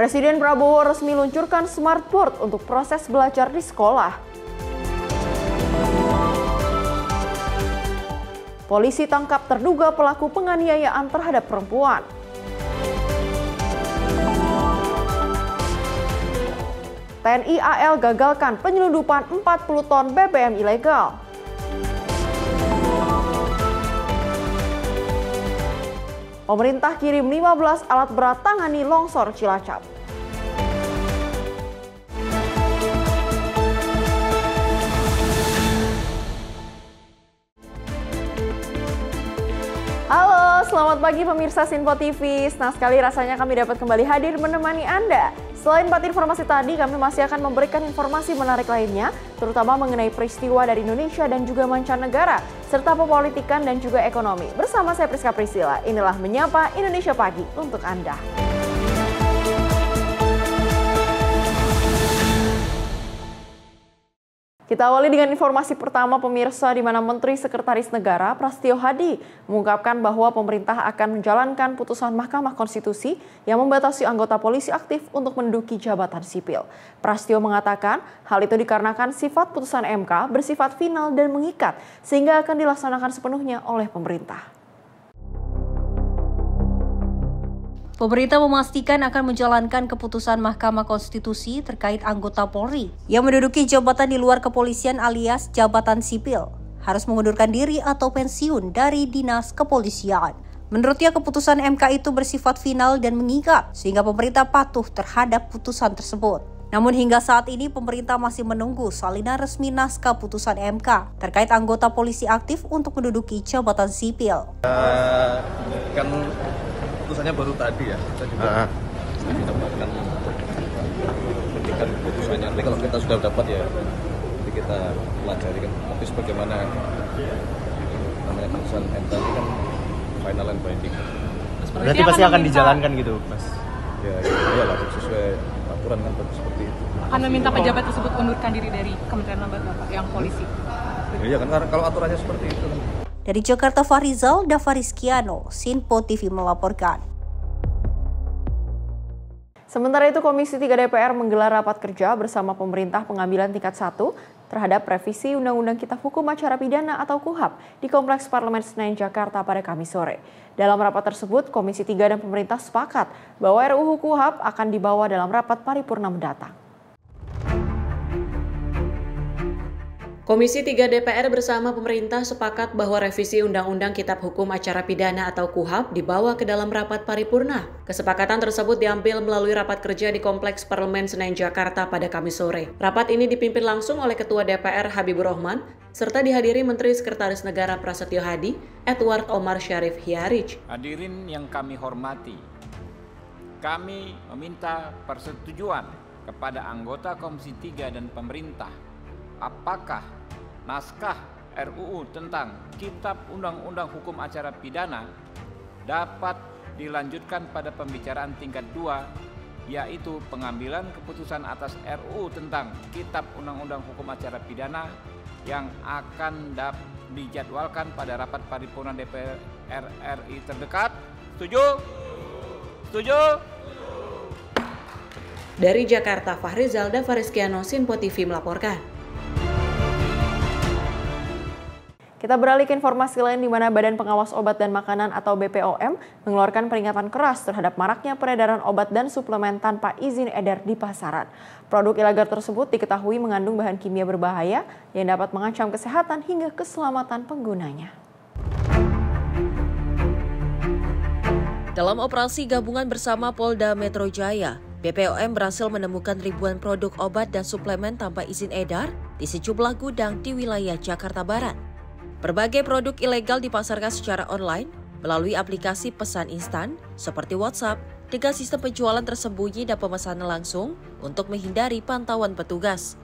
Presiden Prabowo resmi luncurkan smart board untuk proses belajar di sekolah. Polisi tangkap terduga pelaku penganiayaan terhadap perempuan. TNI AL gagalkan penyelundupan 40 ton BBM ilegal. Pemerintah kirim 15 alat berat tangani longsor Cilacap. Halo, selamat pagi pemirsa Sinpo TV. Senang sekali rasanya kami dapat kembali hadir menemani Anda. Selain 4 informasi tadi, kami masih akan memberikan informasi menarik lainnya, terutama mengenai peristiwa dari Indonesia dan juga mancanegara, serta pepolitikan dan juga ekonomi. Bersama saya Priska Priscilla, inilah Menyapa Indonesia Pagi untuk Anda. Kita awali dengan informasi pertama pemirsa, di mana Menteri Sekretaris Negara Prasetyo Hadi mengungkapkan bahwa pemerintah akan menjalankan putusan Mahkamah Konstitusi yang membatasi anggota polisi aktif untuk menduduki jabatan sipil. Prasetyo mengatakan hal itu dikarenakan sifat putusan MK bersifat final dan mengikat sehingga akan dilaksanakan sepenuhnya oleh pemerintah. Pemerintah memastikan akan menjalankan keputusan Mahkamah Konstitusi terkait anggota Polri yang menduduki jabatan di luar kepolisian alias jabatan sipil harus mengundurkan diri atau pensiun dari dinas kepolisian. Menurutnya keputusan MK itu bersifat final dan mengikat sehingga pemerintah patuh terhadap putusan tersebut. Namun hingga saat ini pemerintah masih menunggu salinan resmi naskah putusan MK terkait anggota polisi aktif untuk menduduki jabatan sipil. Putusannya baru tadi ya, kita juga kita melakukan putusannya. Nanti kalau kita sudah dapat ya, nanti kita pelajari kan. Tapi sebagaimana namanya putusan MK ini kan final and binding. Berarti pasti akan dijalankan gitu, Mas? Ya lah, sesuai aturan kan seperti itu. Akan meminta pejabat tersebut mengundurkan diri dari Kementerian Lembaga yang polisi. Iya kan, karena kalau aturannya seperti itu kan. Dari Jakarta, Fahrizal Davariskiano, Sinpo TV melaporkan. Sementara itu, Komisi 3 DPR menggelar rapat kerja bersama pemerintah pengambilan tingkat 1 terhadap revisi Undang-Undang Kitab Hukum Acara Pidana atau KUHAP di Kompleks Parlemen Senayan, Jakarta pada Kamis sore. Dalam rapat tersebut, Komisi 3 dan pemerintah sepakat bahwa RUU KUHAP akan dibawa dalam rapat paripurna mendatang. Komisi 3 DPR bersama pemerintah sepakat bahwa revisi Undang-Undang Kitab Hukum Acara Pidana atau KUHAP dibawa ke dalam rapat paripurna. Kesepakatan tersebut diambil melalui rapat kerja di Kompleks Parlemen Senayan, Jakarta pada Kamis sore. Rapat ini dipimpin langsung oleh Ketua DPR Habibur Rahman, serta dihadiri Menteri Sekretaris Negara Prasetyo Hadi, Edward Omar Syarif Hiarij. Hadirin yang kami hormati, kami meminta persetujuan kepada anggota Komisi 3 dan pemerintah apakah naskah RUU tentang Kitab Undang-Undang Hukum Acara Pidana dapat dilanjutkan pada pembicaraan tingkat 2, yaitu pengambilan keputusan atas RUU tentang Kitab Undang-Undang Hukum Acara Pidana yang akan dijadwalkan pada rapat paripurna DPR RI terdekat. Setuju? Setuju? Dari Jakarta, Fahrizal Davariskiano, Sinpo TV melaporkan. Kita beralih ke informasi lain, di mana Badan Pengawas Obat dan Makanan atau BPOM mengeluarkan peringatan keras terhadap maraknya peredaran obat dan suplemen tanpa izin edar di pasaran. Produk ilegal tersebut diketahui mengandung bahan kimia berbahaya yang dapat mengancam kesehatan hingga keselamatan penggunanya. Dalam operasi gabungan bersama Polda Metro Jaya, BPOM berhasil menemukan ribuan produk obat dan suplemen tanpa izin edar di sejumlah gudang di wilayah Jakarta Barat. Berbagai produk ilegal dipasarkan secara online melalui aplikasi pesan instan seperti WhatsApp dengan sistem penjualan tersembunyi dan pemesanan langsung untuk menghindari pantauan petugas.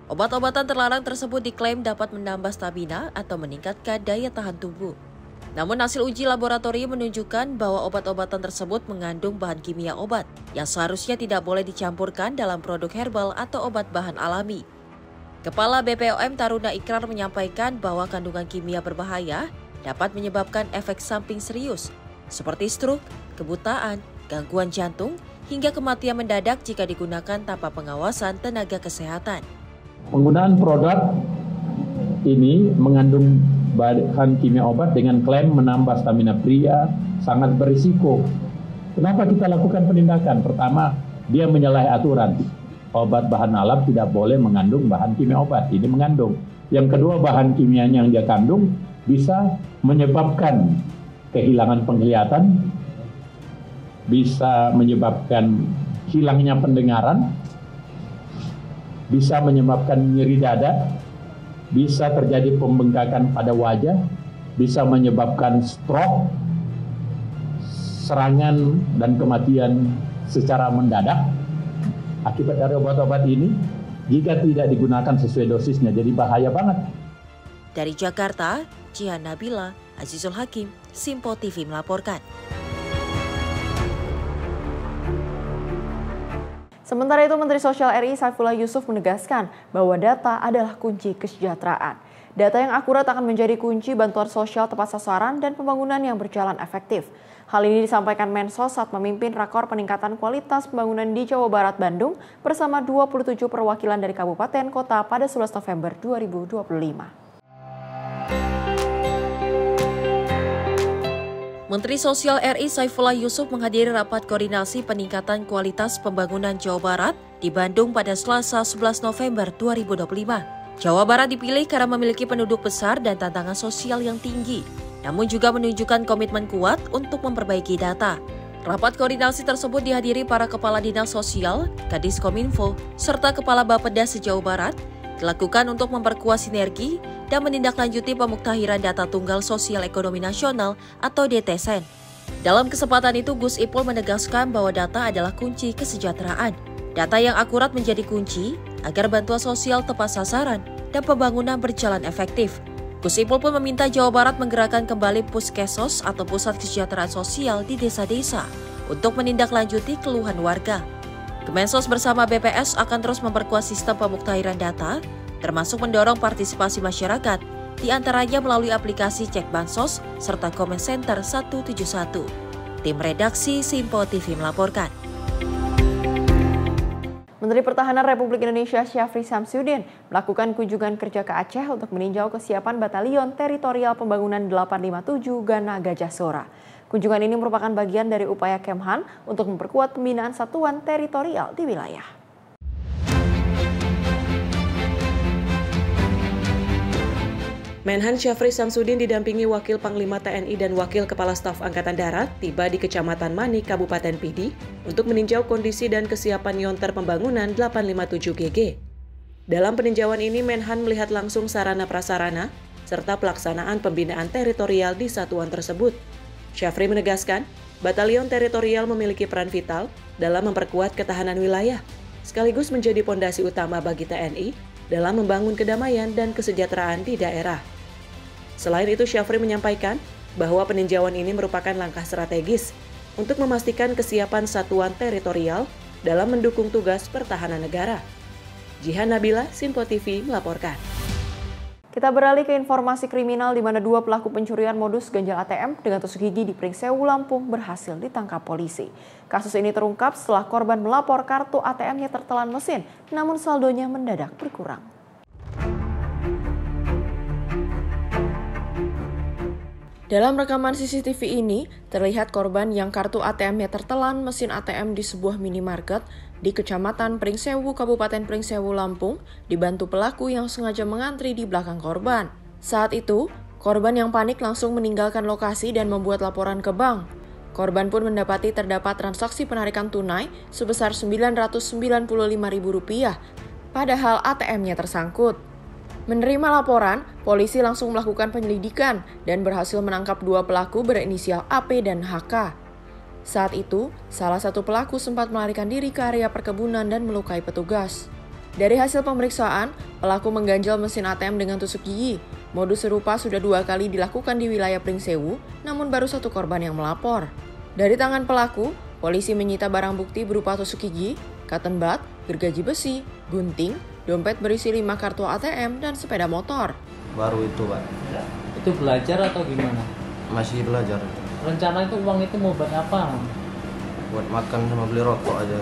Obat-obatan terlarang tersebut diklaim dapat menambah stamina atau meningkatkan daya tahan tubuh. Namun hasil uji laboratorium menunjukkan bahwa obat-obatan tersebut mengandung bahan kimia obat yang seharusnya tidak boleh dicampurkan dalam produk herbal atau obat bahan alami. Kepala BPOM Taruna Ikrar menyampaikan bahwa kandungan kimia berbahaya dapat menyebabkan efek samping serius seperti stroke, kebutaan, gangguan jantung, hingga kematian mendadak jika digunakan tanpa pengawasan tenaga kesehatan. Penggunaan produk ini mengandung bahan kimia obat dengan klaim menambah stamina pria, sangat berisiko. Kenapa kita lakukan penindakan? Pertama, dia menyalahi aturan. Obat bahan alam tidak boleh mengandung bahan kimia obat. Ini mengandung. Yang kedua, bahan kimia yang dia kandung bisa menyebabkan kehilangan penglihatan, bisa menyebabkan hilangnya pendengaran, bisa menyebabkan nyeri dada, bisa terjadi pembengkakan pada wajah, bisa menyebabkan stroke, serangan dan kematian secara mendadak akibat dari obat-obat ini jika tidak digunakan sesuai dosisnya. Jadi bahaya banget. Dari Jakarta, Jihan Nabila, Azizul Hakim, Simpo TV melaporkan. Sementara itu, Menteri Sosial RI Saifullah Yusuf menegaskan bahwa data adalah kunci kesejahteraan. Data yang akurat akan menjadi kunci bantuan sosial tepat sasaran dan pembangunan yang berjalan efektif. Hal ini disampaikan Mensos saat memimpin rakor peningkatan kualitas pembangunan di Jawa Barat, Bandung bersama 27 perwakilan dari kabupaten kota pada 11 November 2025. Menteri Sosial RI Saifullah Yusuf menghadiri rapat koordinasi peningkatan kualitas pembangunan Jawa Barat di Bandung pada Selasa 11 November 2025. Jawa Barat dipilih karena memiliki penduduk besar dan tantangan sosial yang tinggi, namun juga menunjukkan komitmen kuat untuk memperbaiki data. Rapat koordinasi tersebut dihadiri para Kepala Dinas Sosial, Kadiskominfo, serta Kepala Bapeda se-Jawa Barat, dilakukan untuk memperkuat sinergi dan menindaklanjuti pemuktahiran data tunggal sosial ekonomi nasional atau DTSN. Dalam kesempatan itu, Gus Ipul menegaskan bahwa data adalah kunci kesejahteraan. Data yang akurat menjadi kunci agar bantuan sosial tepat sasaran dan pembangunan berjalan efektif. Gus Ipul pun meminta Jawa Barat menggerakkan kembali Puskesos atau Pusat Kesejahteraan Sosial di desa-desa untuk menindaklanjuti keluhan warga. Kemensos bersama BPS akan terus memperkuat sistem pemuktahiran data, termasuk mendorong partisipasi masyarakat, di antaranya melalui aplikasi Cek Bansos serta Comment Center 171. Tim redaksi Simpo TV melaporkan. Menteri Pertahanan Republik Indonesia Syafri Samsudin melakukan kunjungan kerja ke Aceh untuk meninjau kesiapan Batalion Teritorial Pembangunan 857 Gana Gajah Sora. Kunjungan ini merupakan bagian dari upaya Kemhan untuk memperkuat pembinaan satuan teritorial di wilayah. Menhan Syafri Samsudin didampingi Wakil Panglima TNI dan Wakil Kepala Staf Angkatan Darat tiba di Kecamatan Mani, Kabupaten Pidi untuk meninjau kondisi dan kesiapan Yonter Pembangunan 857 GG. Dalam peninjauan ini, Menhan melihat langsung sarana prasarana serta pelaksanaan pembinaan teritorial di satuan tersebut. Syafri menegaskan, Batalion Teritorial memiliki peran vital dalam memperkuat ketahanan wilayah, sekaligus menjadi pondasi utama bagi TNI dalam membangun kedamaian dan kesejahteraan di daerah. Selain itu, Syafri menyampaikan bahwa peninjauan ini merupakan langkah strategis untuk memastikan kesiapan satuan teritorial dalam mendukung tugas pertahanan negara. Jihan Nabila, Simpo TV melaporkan. Kita beralih ke informasi kriminal di mana 2 pelaku pencurian modus ganjal ATM dengan tusuk gigi di Pringsewu, Lampung berhasil ditangkap polisi. Kasus ini terungkap setelah korban melapor kartu ATM-nya tertelan mesin, namun saldonya mendadak berkurang. Dalam rekaman CCTV ini, terlihat korban yang kartu ATM-nya tertelan mesin ATM di sebuah minimarket di Kecamatan Pringsewu, Kabupaten Pringsewu, Lampung, dibantu pelaku yang sengaja mengantri di belakang korban. Saat itu, korban yang panik langsung meninggalkan lokasi dan membuat laporan ke bank. Korban pun mendapati terdapat transaksi penarikan tunai sebesar Rp995.000, padahal ATM-nya tersangkut. Menerima laporan, polisi langsung melakukan penyelidikan dan berhasil menangkap 2 pelaku berinisial AP dan HK. Saat itu, salah satu pelaku sempat melarikan diri ke area perkebunan dan melukai petugas. Dari hasil pemeriksaan, pelaku mengganjal mesin ATM dengan tusuk gigi. Modus serupa sudah 2 kali dilakukan di wilayah Pringsewu, namun baru 1 korban yang melapor. Dari tangan pelaku, polisi menyita barang bukti berupa tusuk gigi, cotton bud, gergaji besi, gunting, dompet berisi 5 kartu ATM, dan sepeda motor. Baru itu, Pak. Itu belajar atau gimana? Masih belajar. Rencana itu uang itu mau buat apa? Buat makan sama beli rokok aja.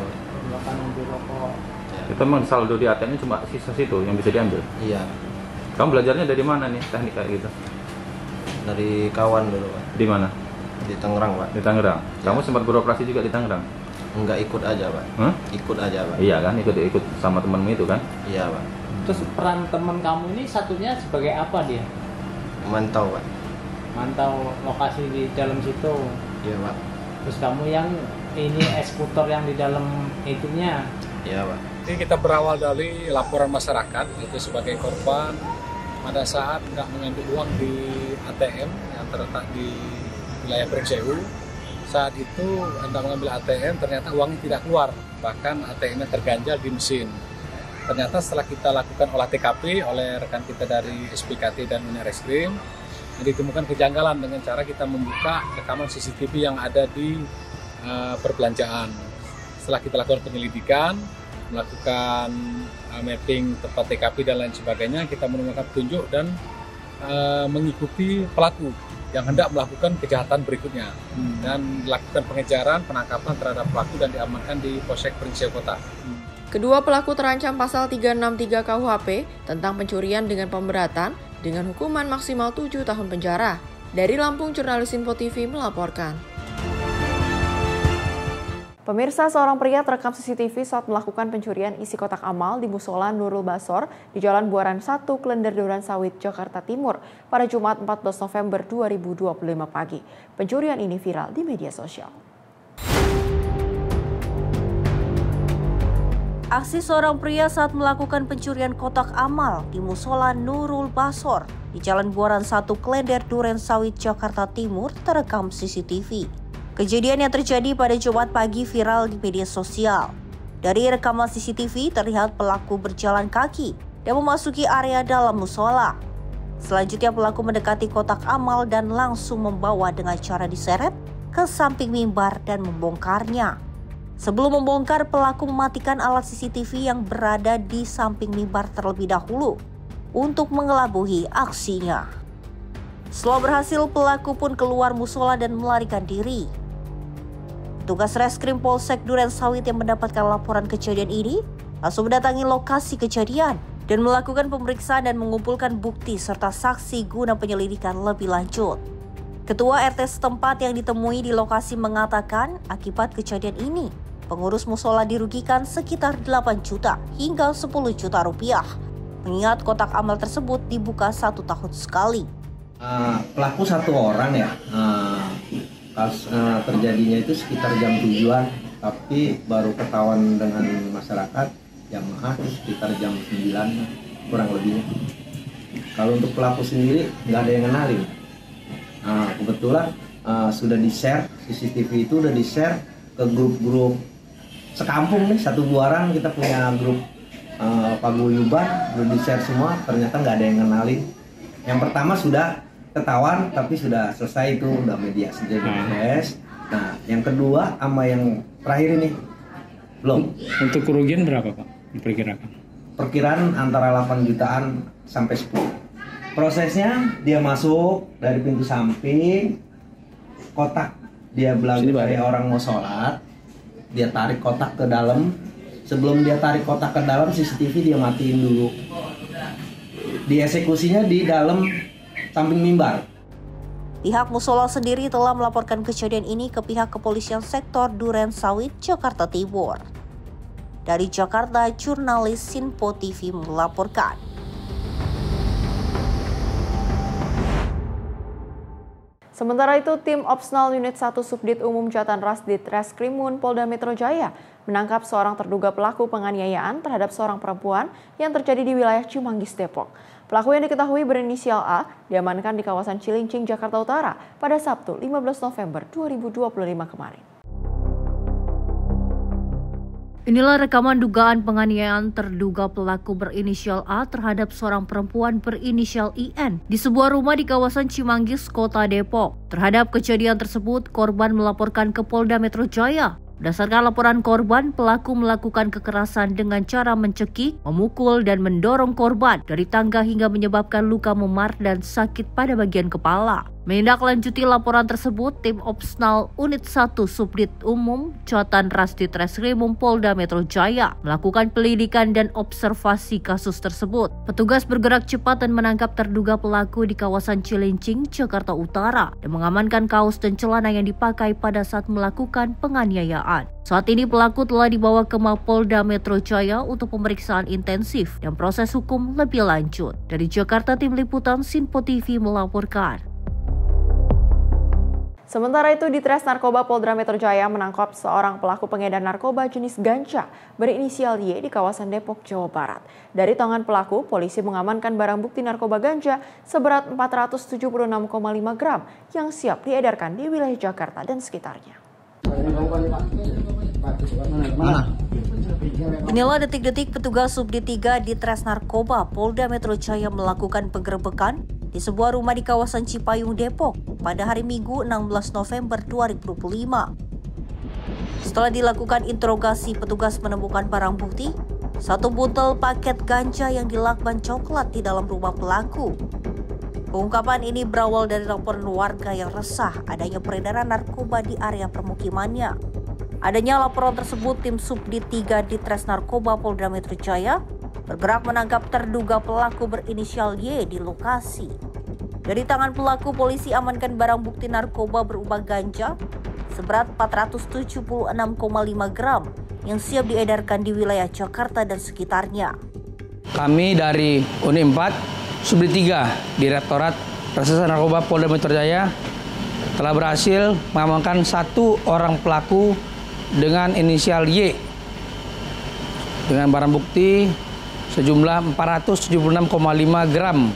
Makan beli rokok. Ya. Itu memang saldo di ATM-nya cuma sisa situ yang bisa diambil? Iya. Kamu belajarnya dari mana nih teknik kayak gitu? Dari kawan dulu, Pak. Di mana? Di Tangerang, Pak. Di Tangerang. Kamu sempat beroperasi juga di Tangerang? Enggak, ikut aja, Pak. Hah? Ikut aja, Pak. Iya kan, ikut sama temenmu itu kan? Iya, Pak. Terus peran teman kamu ini satunya sebagai apa dia? Mantau, Pak. Mantau lokasi di dalam situ. Iya, Pak. Terus kamu yang ini eksekutor yang di dalam itunya? Iya, Pak. Ini kita berawal dari laporan masyarakat itu sebagai korban pada saat nggak mengambil uang di ATM yang terletak di wilayah Pringsewu. Saat itu hendak mengambil ATM, ternyata uangnya tidak keluar, bahkan ATM-nya terganjal di mesin. Ternyata setelah kita lakukan olah TKP oleh rekan kita dari SPKT dan Unireskrim, ditemukan kejanggalan dengan cara kita membuka rekaman CCTV yang ada di perbelanjaan. Setelah kita lakukan penyelidikan, melakukan mapping tempat TKP dan lain sebagainya, kita menemukan petunjuk dan mengikuti pelaku yang hendak melakukan kejahatan berikutnya dan dilakukan pengejaran, penangkapan terhadap pelaku dan diamankan di Polsek Pringsewu Kota. Kedua pelaku terancam pasal 363 KUHP tentang pencurian dengan pemberatan dengan hukuman maksimal 7 tahun penjara. Dari Lampung, jurnalis Info TV melaporkan. Pemirsa, seorang pria terekam CCTV saat melakukan pencurian isi kotak amal di Musola Nurul Basor di Jalan Buaran 1, Klender Durensawit, Jakarta Timur pada Jumat 14 November 2025 pagi. Pencurian ini viral di media sosial. Aksi seorang pria saat melakukan pencurian kotak amal di Musola Nurul Basor di Jalan Buaran 1, Klender Durensawit, Jakarta Timur terekam CCTV. Kejadian yang terjadi pada Jumat pagi viral di media sosial. Dari rekaman CCTV terlihat pelaku berjalan kaki dan memasuki area dalam musola. Selanjutnya pelaku mendekati kotak amal dan langsung membawa dengan cara diseret ke samping mimbar dan membongkarnya. Sebelum membongkar, pelaku mematikan alat CCTV yang berada di samping mimbar terlebih dahulu untuk mengelabuhi aksinya. Setelah berhasil, pelaku pun keluar musola dan melarikan diri. Petugas Reskrim Polsek Durensawit yang mendapatkan laporan kejadian ini langsung mendatangi lokasi kejadian dan melakukan pemeriksaan dan mengumpulkan bukti serta saksi guna penyelidikan lebih lanjut. Ketua RT setempat yang ditemui di lokasi mengatakan akibat kejadian ini, pengurus musola dirugikan sekitar 8 juta hingga 10 juta rupiah. Mengingat kotak amal tersebut dibuka 1 tahun sekali. Pelaku satu orang ya. Terjadinya itu sekitar jam 7-an, tapi baru ketahuan dengan masyarakat jamaah sekitar jam 9 kurang lebihnya. Kalau untuk pelaku sendiri nggak ada yang kenalin. Kebetulan sudah di-share, CCTV itu udah di-share ke grup-grup sekampung nih, satu Buaran kita punya grup paguyuban, udah di-share semua, ternyata nggak ada yang kenalin. Yang pertama sudah ketahuan tapi sudah selesai, itu udah mediasi jadi proses. Nah, yang kedua sama yang terakhir ini belum. Untuk kerugian berapa, Pak, diperkirakan? Perkiraan antara 8 jutaan sampai 10. Prosesnya dia masuk dari pintu samping, kotak dia belagu kayak orang mau sholat, dia tarik kotak ke dalam. Sebelum dia tarik kotak ke dalam, CCTV dia matiin dulu. Dieksekusinya di dalam samping mimbar. Pihak musola sendiri telah melaporkan kejadian ini ke pihak kepolisian sektor Durensawit, Jakarta Timur. Dari Jakarta, jurnalis Info TV melaporkan. Sementara itu, tim Opsnal Unit 1 Subdit Umum Jatan Ras Ditreskrimun Polda Metro Jaya menangkap seorang terduga pelaku penganiayaan terhadap seorang perempuan yang terjadi di wilayah Cimanggis, Depok. Pelaku yang diketahui berinisial A diamankan di kawasan Cilincing, Jakarta Utara pada Sabtu 15 November 2025 kemarin. Inilah rekaman dugaan penganiayaan terduga pelaku berinisial A terhadap seorang perempuan berinisial IN di sebuah rumah di kawasan Cimanggis, Kota Depok. Terhadap kejadian tersebut, korban melaporkan ke Polda Metro Jaya. Berdasarkan laporan korban, pelaku melakukan kekerasan dengan cara mencekik, memukul, dan mendorong korban dari tangga hingga menyebabkan luka memar dan sakit pada bagian kepala. Menindaklanjuti laporan tersebut, tim Opsnal Unit 1 Subdit Umum Jatan Ras Ditreskrimum Polda Metro Jaya melakukan penyelidikan dan observasi kasus tersebut. Petugas bergerak cepat dan menangkap terduga pelaku di kawasan Cilincing, Jakarta Utara dan mengamankan kaos dan celana yang dipakai pada saat melakukan penganiayaan. Saat ini pelaku telah dibawa ke Mapolda Metro Jaya untuk pemeriksaan intensif dan proses hukum lebih lanjut. Dari Jakarta, Tim Liputan Sinpo TV melaporkan. Sementara itu, di Tres Narkoba Polda Metro Jaya menangkap seorang pelaku pengedar narkoba jenis ganja berinisial Y di kawasan Depok, Jawa Barat. Dari tangan pelaku, polisi mengamankan barang bukti narkoba ganja seberat 476,5 gram yang siap diedarkan di wilayah Jakarta dan sekitarnya. Inilah detik-detik petugas Subdit 3 di Tres Narkoba Polda Metro Jaya melakukan penggerebekan di sebuah rumah di kawasan Cipayung, Depok pada hari Minggu 16 November 2025. Setelah dilakukan interogasi, petugas menemukan barang bukti, satu butel paket ganja yang dilakban coklat di dalam rumah pelaku. Pengungkapan ini berawal dari laporan warga yang resah adanya peredaran narkoba di area permukimannya. Adanya laporan tersebut, tim Subdit 3 di Tres Narkoba Polda Metro Jaya bergerak menangkap terduga pelaku berinisial Y di lokasi. Dari tangan pelaku, polisi amankan barang bukti narkoba berupa ganja seberat 476,5 gram yang siap diedarkan di wilayah Jakarta dan sekitarnya. Kami dari Unit 4, Subdit 3, Direktorat Reserse Narkoba Polda Metro Jaya telah berhasil mengamankan satu orang pelaku dengan inisial Y dengan barang bukti sejumlah 476,5 gram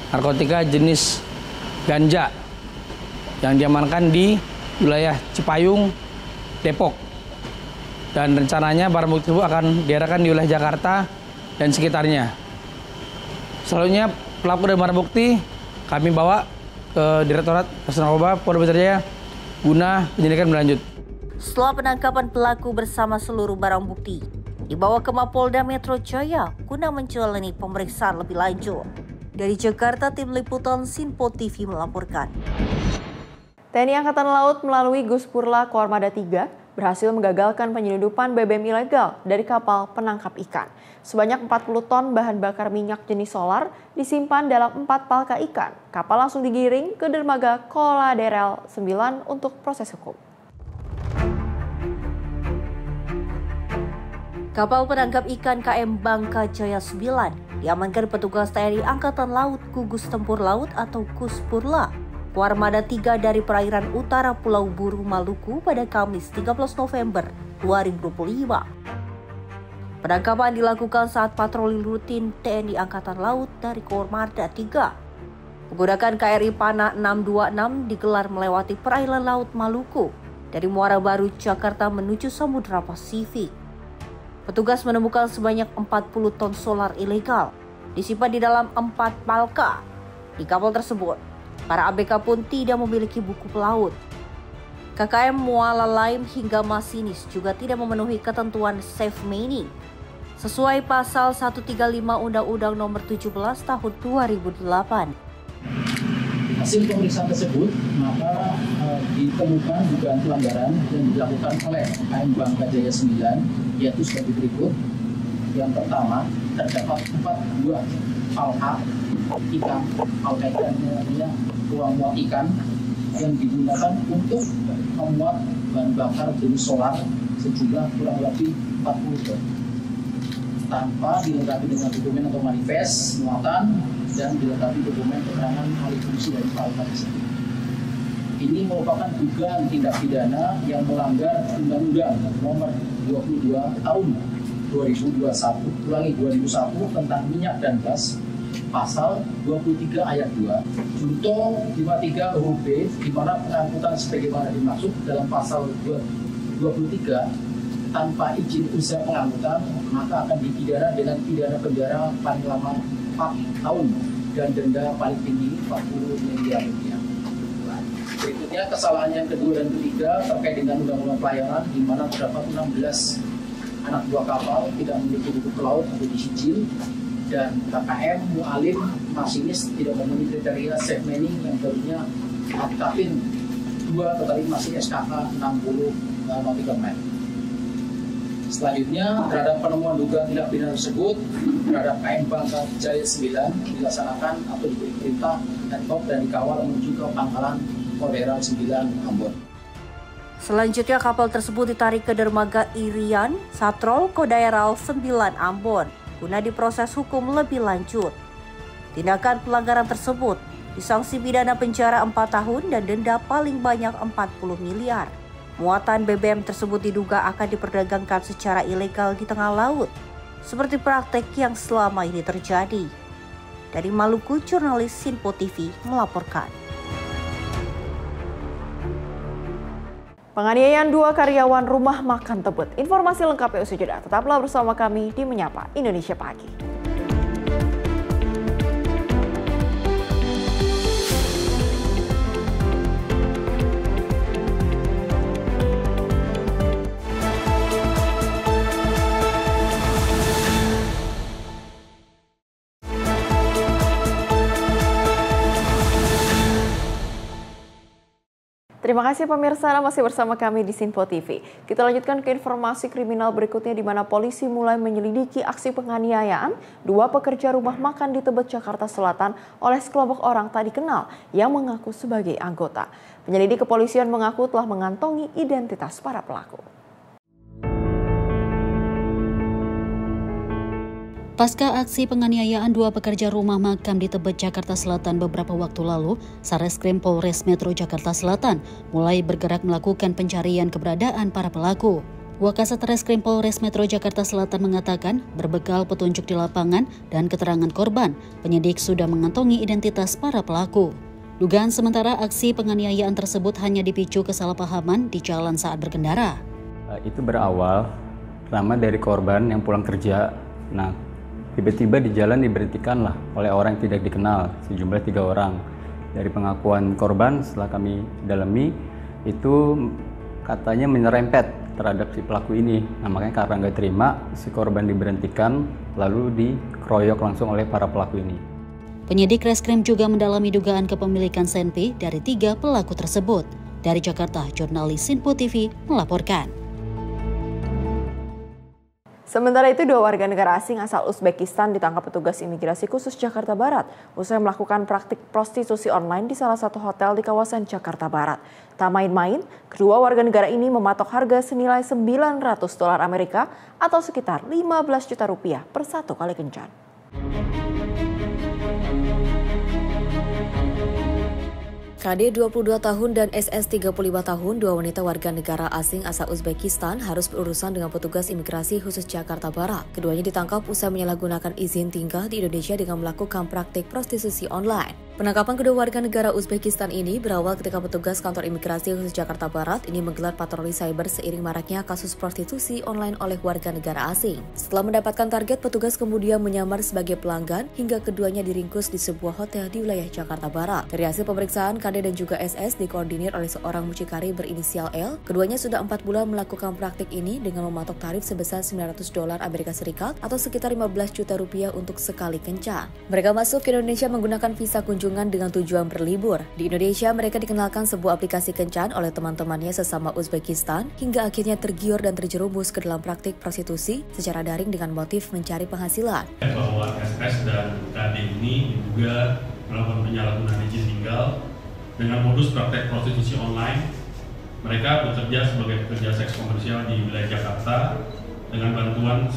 narkotika jenis ganja yang diamankan di wilayah Cipayung, Depok. Dan rencananya barang bukti tersebut akan diedarkan di wilayah Jakarta dan sekitarnya. Selanjutnya pelaku dan barang bukti kami bawa ke Direktorat Reserse Narkoba Polda Metro Jaya guna penyelidikan berlanjut. Setelah penangkapan pelaku bersama seluruh barang bukti, dibawa ke Mapolda Metro Jaya guna menjalani pemeriksaan lebih lanjut. Dari Jakarta, Tim Liputan Sinpo TV melaporkan. TNI Angkatan Laut melalui Guspurla Koarmada 3 berhasil menggagalkan penyelundupan BBM ilegal dari kapal penangkap ikan. Sebanyak 40 ton bahan bakar minyak jenis solar disimpan dalam 4 palka ikan. Kapal langsung digiring ke dermaga Koladerel 9 untuk proses hukum. Kapal penangkap ikan KM Bangka Jaya 9 diamankan petugas TNI Angkatan Laut Gugus Tempur Laut atau Guspurla Koarmada 3 dari perairan utara Pulau Buru, Maluku pada Kamis 13 November 2025. Penangkapan dilakukan saat patroli rutin TNI Angkatan Laut dari Koarmada 3. Menggunakan KRI Pana 626 digelar melewati perairan Laut Maluku dari Muara Baru, Jakarta menuju Samudra Pasifik. Petugas menemukan sebanyak 40 ton solar ilegal disimpan di dalam 4 palka. Di kapal tersebut, para ABK pun tidak memiliki buku pelaut. KKM Muala Laim hingga masinis juga tidak memenuhi ketentuan safe mining sesuai pasal 135 Undang-Undang Nomor 17 Tahun 2008. Hasil pemeriksaan tersebut, maka ditemukan dugaan pelanggaran yang dilakukan oleh KM Bangka Jaya 9, yaitu sebagai berikut. Yang pertama, terdapat 4 buah palka ikan, palka ikannya ruang muat ikan yang digunakan untuk memuat bahan bakar jenis solar sejumlah kurang lebih 40 ton. Tanpa dilengkapi dengan dokumen atau manifest muatan dan dilengkapi dokumen keterangan alih fungsi dari palka tersebut. Ini merupakan dugaan tindak pidana yang melanggar Undang-Undang Nomor 22 Tahun 2021, ulangi 2001 tentang minyak dan gas, pasal 23 ayat 2, junto 53 huruf B, di mana pengangkutan sebagaimana dimaksud dalam pasal 23 tanpa izin usaha pengangkutan, maka akan dipidana dengan pidana penjara paling lama 4 tahun dan denda paling tinggi 40 miliar rupiah. Berikutnya kesalahan yang kedua dan ketiga terkait dengan undang-undang pelayaran, di mana terdapat 16 anak buah kapal tidak memiliki buku pelaut atau disicil, dan KKM Mualim masinis tidak memenuhi kriteria safe mining yang tentunya Kapin 2 total masih SKK 60 men. Selanjutnya, terhadap penemuan dugaan tindak pidana tersebut terhadap KM Bangka Jaya 9 dilaksanakan atau diberi perintah dan dikawal menuju ke pangkalan Koderal 9 Ambon. Selanjutnya kapal tersebut ditarik ke dermaga Irian Satrol Koderal 9 Ambon guna diproses hukum lebih lanjut. Tindakan pelanggaran tersebut disanksi pidana penjara 4 tahun dan denda paling banyak 40 miliar. Muatan BBM tersebut diduga akan diperdagangkan secara ilegal di tengah laut, seperti praktek yang selama ini terjadi. Dari Maluku, jurnalis Sinpo TV melaporkan. Penganiayaan 2 karyawan rumah makan Tebet. Informasi lengkapnya usai jeda. Tetaplah bersama kami di Menyapa Indonesia Pagi. Terima kasih pemirsa, masih bersama kami di Sinpo TV. Kita lanjutkan ke informasi kriminal berikutnya di mana polisi mulai menyelidiki aksi penganiayaan 2 pekerja rumah makan di Tebet, Jakarta Selatan oleh sekelompok orang tak dikenal yang mengaku sebagai anggota. Penyelidik kepolisian mengaku telah mengantongi identitas para pelaku. Pasca aksi penganiayaan 2 pekerja rumah makan di Tebet, Jakarta Selatan beberapa waktu lalu, Satreskrim Polres Metro Jakarta Selatan mulai bergerak melakukan pencarian keberadaan para pelaku. Wakasat Satreskrim Polres Metro Jakarta Selatan mengatakan, berbekal petunjuk di lapangan dan keterangan korban, penyidik sudah mengantongi identitas para pelaku. Dugaan sementara aksi penganiayaan tersebut hanya dipicu kesalahpahaman di jalan saat berkendara. Itu berawal pertama dari korban yang pulang kerja. Tiba-tiba di jalan diberhentikan lah oleh orang yang tidak dikenal, sejumlah 3 orang. Dari pengakuan korban setelah kami dalami, itu katanya menyerempet terhadap si pelaku ini. Makanya karena nggak terima, si korban diberhentikan lalu dikeroyok langsung oleh para pelaku ini. Penyidik Reskrim juga mendalami dugaan kepemilikan senpi dari 3 pelaku tersebut. Dari Jakarta, jurnalis Sinpo TV melaporkan. Sementara itu, 2 warga negara asing asal Uzbekistan ditangkap petugas imigrasi khusus Jakarta Barat usai melakukan praktik prostitusi online di salah satu hotel di kawasan Jakarta Barat. Tak main-main, kedua warga negara ini mematok harga senilai $900 Amerika atau sekitar 15 juta rupiah per 1 kali kencan. KD 22 tahun dan SS 35 tahun, 2 wanita warga negara asing asal Uzbekistan harus berurusan dengan petugas imigrasi khusus Jakarta Barat. Keduanya ditangkap usai menyalahgunakan izin tinggal di Indonesia dengan melakukan praktik prostitusi online. Penangkapan kedua warga negara Uzbekistan ini berawal ketika petugas kantor imigrasi khusus Jakarta Barat ini menggelar patroli cyber seiring maraknya kasus prostitusi online oleh warga negara asing. Setelah mendapatkan target, petugas kemudian menyamar sebagai pelanggan hingga keduanya diringkus di sebuah hotel di wilayah Jakarta Barat. Dari hasil pemeriksaan, KD dan juga SS dikoordinir oleh seorang mucikari berinisial L. Keduanya sudah 4 bulan melakukan praktik ini dengan mematok tarif sebesar $900 Amerika Serikat atau sekitar 15 juta rupiah untuk sekali kencan. Mereka masuk ke Indonesia menggunakan visa kunjungan dengan tujuan berlibur. Di Indonesia, mereka dikenalkan sebuah aplikasi kencan oleh teman-temannya sesama Uzbekistan hingga akhirnya tergiur dan terjerumus ke dalam praktik prostitusi secara daring dengan motif mencari penghasilan. Bahwa SS dan KD ini juga melakukan penyalahgunaan izin tinggal dengan modus praktek prostitusi online. Mereka bekerja sebagai pekerja seks komersial di wilayah Jakarta dengan bantuan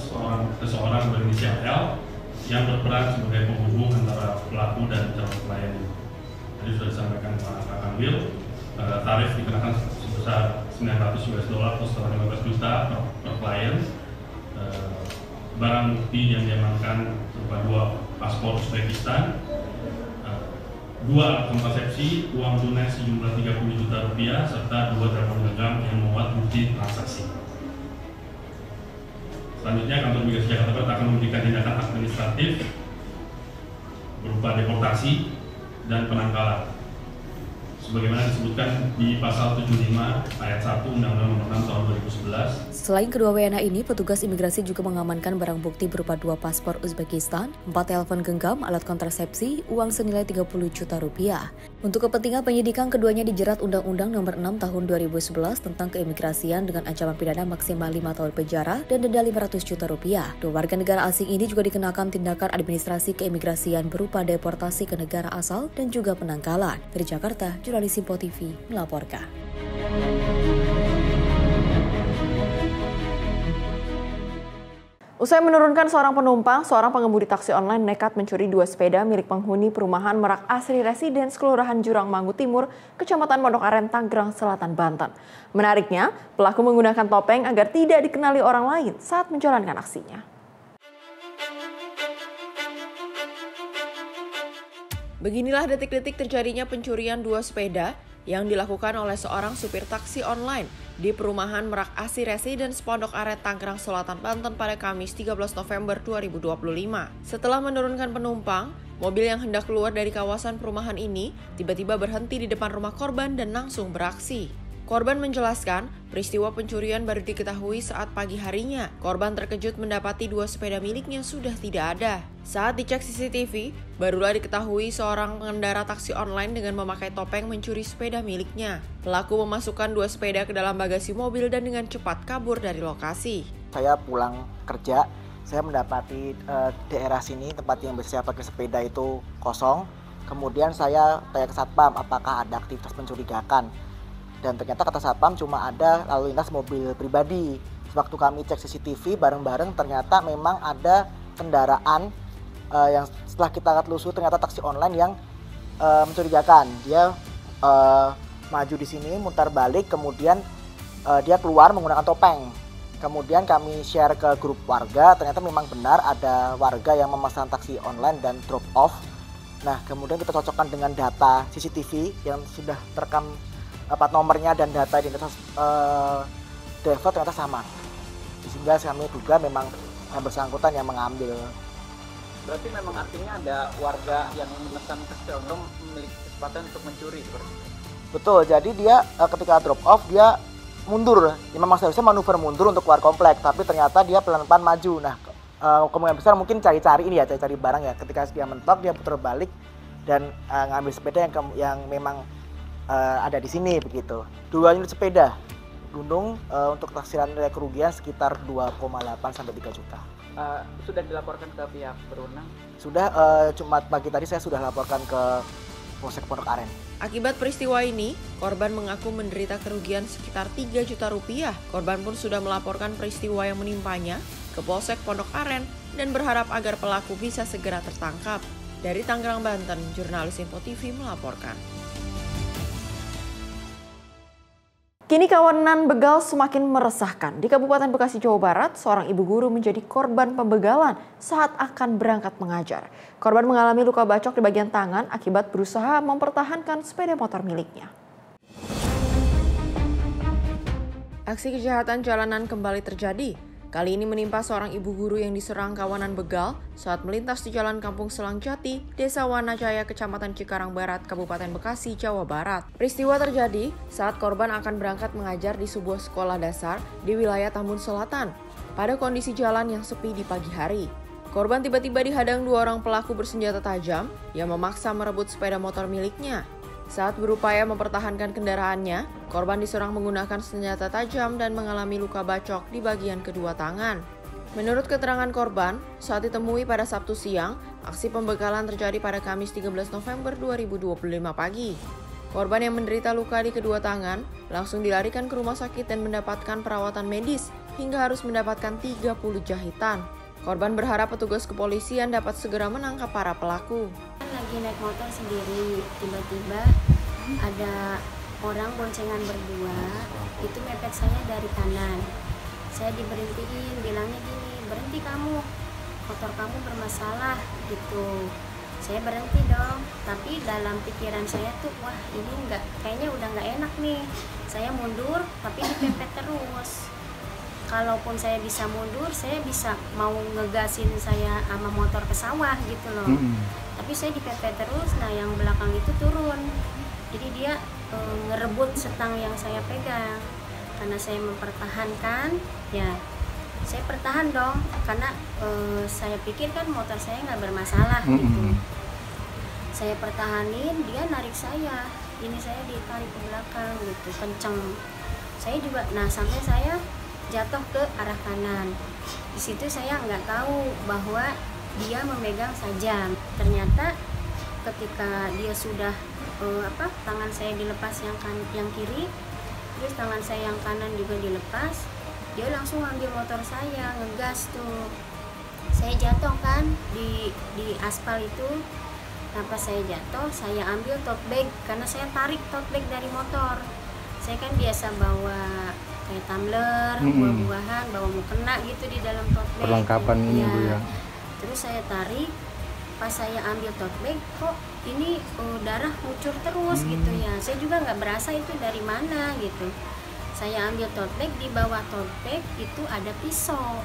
seseorang berinisial L yang berperan sebagai penghubung antara pelaku dan calon klien. Tadi sudah disampaikan Pak Kamil, tarif dikenakan sebesar $900 atau sekitar 15 juta per klien. Barang bukti yang diamankan berupa 2 paspor Uzbekistan, 2 alat kontrasepsi, uang tunai sejumlah 30 juta rupiah, serta 2 telepon genggam yang memuat bukti transaksi. Selanjutnya, kantor imigrasi Jakarta Barat akan memberikan tindakan administratif berupa deportasi dan penangkalan, sebagaimana disebutkan di pasal 75 ayat 1 Undang-Undang Nomor 6 Tahun 2011. Selain kedua WNA ini, petugas imigrasi juga mengamankan barang bukti berupa 2 paspor Uzbekistan, 4 telepon genggam, alat kontrasepsi, uang senilai 30 juta rupiah. Untuk kepentingan penyidikan, keduanya dijerat Undang-Undang Nomor 6 Tahun 2011 tentang keimigrasian dengan ancaman pidana maksimal 5 tahun penjara dan denda 500 juta rupiah. Dua warga negara asing ini juga dikenakan tindakan administrasi keimigrasian berupa deportasi ke negara asal dan juga penangkalan. Dari Jakarta, jurnalis Simpo TV melaporkan. Usai menurunkan seorang penumpang, seorang pengemudi taksi online nekat mencuri 2 sepeda milik penghuni perumahan Merak Asri Residence, Kelurahan Jurang Manggu Timur, Kecamatan Pondok Aren, Tanggerang Selatan, Banten. Menariknya, pelaku menggunakan topeng agar tidak dikenali orang lain saat menjalankan aksinya. Beginilah detik-detik terjadinya pencurian 2 sepeda yang dilakukan oleh seorang supir taksi online di perumahan Merak Asri Residence, Pondok Aren, Tanggerang Selatan, Banten pada Kamis 13 November 2025. Setelah menurunkan penumpang, mobil yang hendak keluar dari kawasan perumahan ini tiba-tiba berhenti di depan rumah korban dan langsung beraksi. Korban menjelaskan, peristiwa pencurian baru diketahui saat pagi harinya. Korban terkejut mendapati 2 sepeda miliknya sudah tidak ada. Saat dicek CCTV, barulah diketahui seorang pengendara taksi online dengan memakai topeng mencuri sepeda miliknya. Pelaku memasukkan 2 sepeda ke dalam bagasi mobil dan dengan cepat kabur dari lokasi. Saya pulang kerja, saya mendapati daerah sini tempat yang biasa pakai sepeda itu kosong. Kemudian saya tanya ke satpam apakah ada aktivitas mencurigakan. Dan ternyata kata satpam cuma ada lalu lintas mobil pribadi. Waktu kami cek CCTV bareng-bareng ternyata memang ada kendaraan yang setelah kita telusuri ternyata taksi online yang mencurigakan. Dia maju di sini, mutar balik, kemudian dia keluar menggunakan topeng. Kemudian kami share ke grup warga, ternyata memang benar ada warga yang memesan taksi online dan drop off. Nah, kemudian kita cocokkan dengan data CCTV yang sudah terekam plat nomornya dan data identitas driver ternyata sama. Sehingga kami duga memang yang bersangkutan yang mengambil. Berarti memang artinya ada warga yang memesan taksi online memiliki kesempatan untuk mencuri seperti itu? Betul, jadi dia ketika drop off dia mundur. Ya, memang seharusnya manuver mundur untuk keluar komplek, tapi ternyata dia pelan-pelan maju. Nah, kemungkinan besar mungkin cari-cari ini ya, cari-cari barang ya. Ketika dia mentok dia putar balik dan ngambil sepeda yang memang ada di sini begitu. 2 unit sepeda gunung untuk taksiran nilai kerugian sekitar 2,8 sampai 3 juta. Sudah dilaporkan ke pihak berwenang? Sudah, Jumat pagi tadi saya sudah laporkan ke Polsek Pondok Aren. Akibat peristiwa ini, korban mengaku menderita kerugian sekitar 3 juta rupiah. Korban pun sudah melaporkan peristiwa yang menimpanya ke Polsek Pondok Aren dan berharap agar pelaku bisa segera tertangkap. Dari Tanggerang, Banten, jurnalis Simpo TV melaporkan. Kini kawanan begal semakin meresahkan. Di Kabupaten Bekasi, Jawa Barat, seorang ibu guru menjadi korban pembegalan saat akan berangkat mengajar. Korban mengalami luka bacok di bagian tangan akibat berusaha mempertahankan sepeda motor miliknya. Aksi kejahatan jalanan kembali terjadi. Kali ini menimpa seorang ibu guru yang diserang kawanan begal saat melintas di Jalan Kampung Selang Jati, Desa Wanajaya, Kecamatan Cikarang Barat, Kabupaten Bekasi, Jawa Barat. Peristiwa terjadi saat korban akan berangkat mengajar di sebuah sekolah dasar di wilayah Tambun Selatan pada kondisi jalan yang sepi di pagi hari. Korban tiba-tiba dihadang 2 orang pelaku bersenjata tajam yang memaksa merebut sepeda motor miliknya. Saat berupaya mempertahankan kendaraannya, korban diserang menggunakan senjata tajam dan mengalami luka bacok di bagian kedua tangan. Menurut keterangan korban, saat ditemui pada Sabtu siang, aksi pembegalan terjadi pada Kamis 13 November 2025 pagi. Korban yang menderita luka di kedua tangan langsung dilarikan ke rumah sakit dan mendapatkan perawatan medis hingga harus mendapatkan 30 jahitan. Korban berharap petugas kepolisian dapat segera menangkap para pelaku. Lagi naik motor sendiri, tiba-tiba ada orang boncengan berdua, itu mepet saya dari kanan. Saya diberhentiin, bilangnya gini, berhenti kamu, motor kamu bermasalah gitu. Saya berhenti dong, tapi dalam pikiran saya tuh, wah ini kayaknya udah nggak enak nih. Saya mundur, tapi dipepet terus. Kalaupun saya bisa mundur, saya bisa mau ngegasin saya sama motor ke sawah gitu loh. Tapi saya dipepet terus, nah yang belakang itu turun. Jadi dia ngerebut setang yang saya pegang. Karena saya mempertahankan, ya saya bertahan dong. Karena saya pikir kan motor saya nggak bermasalah gitu. Saya pertahanin, dia narik saya. Ini saya ditarik ke belakang gitu, kenceng. Saya juga, sampai saya jatuh ke arah kanan. Di situ saya nggak tahu bahwa dia memegang sajam. Ternyata ketika dia sudah tangan saya dilepas yang kiri, terus tangan saya yang kanan juga dilepas, dia langsung ambil motor saya, ngegas tuh. Saya jatuh kan di aspal itu. Pas saya jatuh, saya ambil tote bag karena saya tarik tote bag dari motor. Saya kan biasa bawa kayak tumbler, buah-buahan, bawa mukena gitu di dalam tote bag. Perlengkapan ini Bu ya. Terus saya tarik, pas saya ambil tote bag, kok ini darah ngucur terus gitu ya. Saya juga nggak berasa itu dari mana gitu. Saya ambil tote bag, di bawah tote bag itu ada pisau.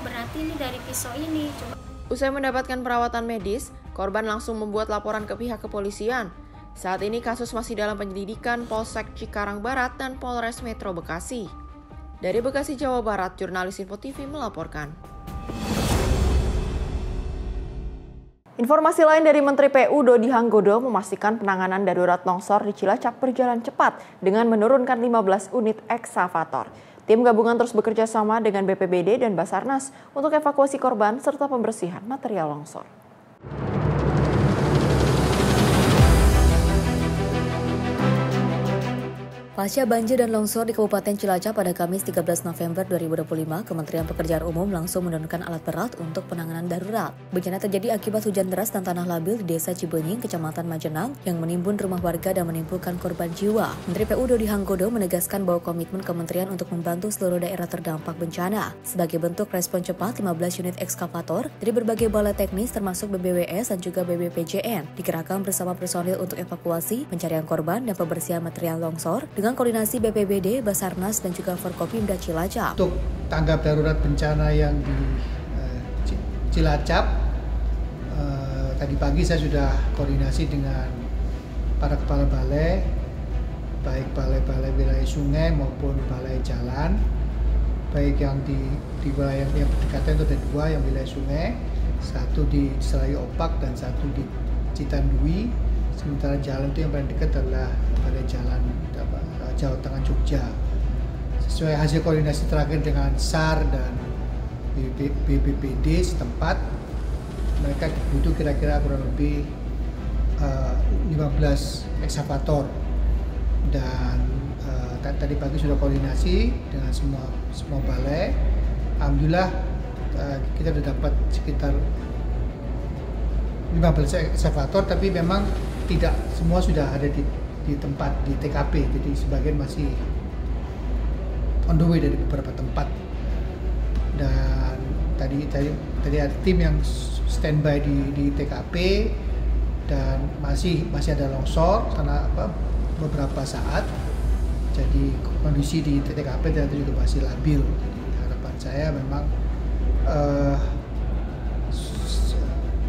Berarti ini dari pisau ini. Usai mendapatkan perawatan medis, korban langsung membuat laporan ke pihak kepolisian. Saat ini kasus masih dalam penyelidikan Polsek Cikarang Barat dan Polres Metro Bekasi. Dari Bekasi, Jawa Barat, jurnalis Info TV melaporkan. Informasi lain dari Menteri PU Dodi Hanggodo memastikan penanganan darurat longsor di Cilacap berjalan cepat dengan menurunkan 15 unit eksavator. Tim gabungan terus bekerja sama dengan BPBD dan Basarnas untuk evakuasi korban serta pembersihan material longsor. Pasca banjir dan longsor di Kabupaten Cilacap pada Kamis 13 November 2025, Kementerian Pekerjaan Umum langsung menurunkan alat berat untuk penanganan darurat. Bencana terjadi akibat hujan deras dan tanah labil di Desa Cibenying, Kecamatan Majenang, yang menimbun rumah warga dan menimbulkan korban jiwa. Menteri PU Dodi Hanggodo menegaskan bahwa komitmen Kementerian untuk membantu seluruh daerah terdampak bencana. Sebagai bentuk respon cepat, 15 unit ekskavator dari berbagai balai teknis termasuk BBWS dan juga BBPJN dikerahkan bersama personil untuk evakuasi, pencarian korban, dan pembersihan material longsor dengan koordinasi BPBD, Basarnas, dan juga Forkopimda Cilacap. Untuk tanggap darurat bencana yang di Cilacap, tadi pagi saya sudah koordinasi dengan para kepala balai, baik balai-balai wilayah sungai maupun balai jalan, baik yang di wilayah yang berdekatan itu ada 2 yang wilayah sungai, 1 di Selayu Opak dan 1 di Citandui. Sementara jalan itu yang paling dekat adalah balai jalan Jawa Tengah Jogja. Sesuai hasil koordinasi terakhir dengan SAR dan BPBD setempat, mereka butuh kira-kira kurang lebih 15 ekskavator. Dan tadi pagi sudah koordinasi dengan semua balai. Alhamdulillah kita sudah dapat sekitar 15 ekskavator, tapi memang tidak semua sudah ada di tempat di TKP, jadi sebagian masih on the way dari beberapa tempat. Dan tadi ada tim yang standby di TKP dan masih ada longsor karena beberapa saat. Jadi kondisi di TKP ternyata juga masih labil. Jadi harapan saya memang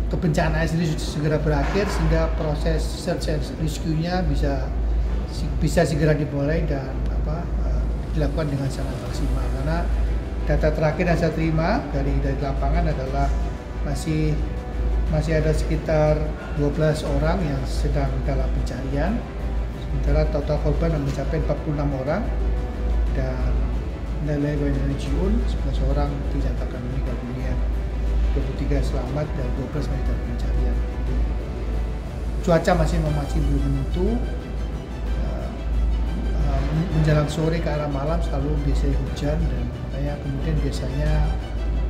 kebencanaan ini segera berakhir sehingga proses search and rescue-nya bisa segera dimulai dan dilakukan dengan sangat maksimal. Karena data terakhir yang saya terima dari lapangan adalah masih ada sekitar 12 orang yang sedang dalam pencarian. Sementara total korban mencapai 46 orang dan nilai jiun 11 orang dinyatakan meninggal dunia. 23 selamat dan 12 meter pencarian. Cuaca masih belum menentu. Menjelang sore ke arah malam selalu biasanya hujan dan makanya kemudian biasanya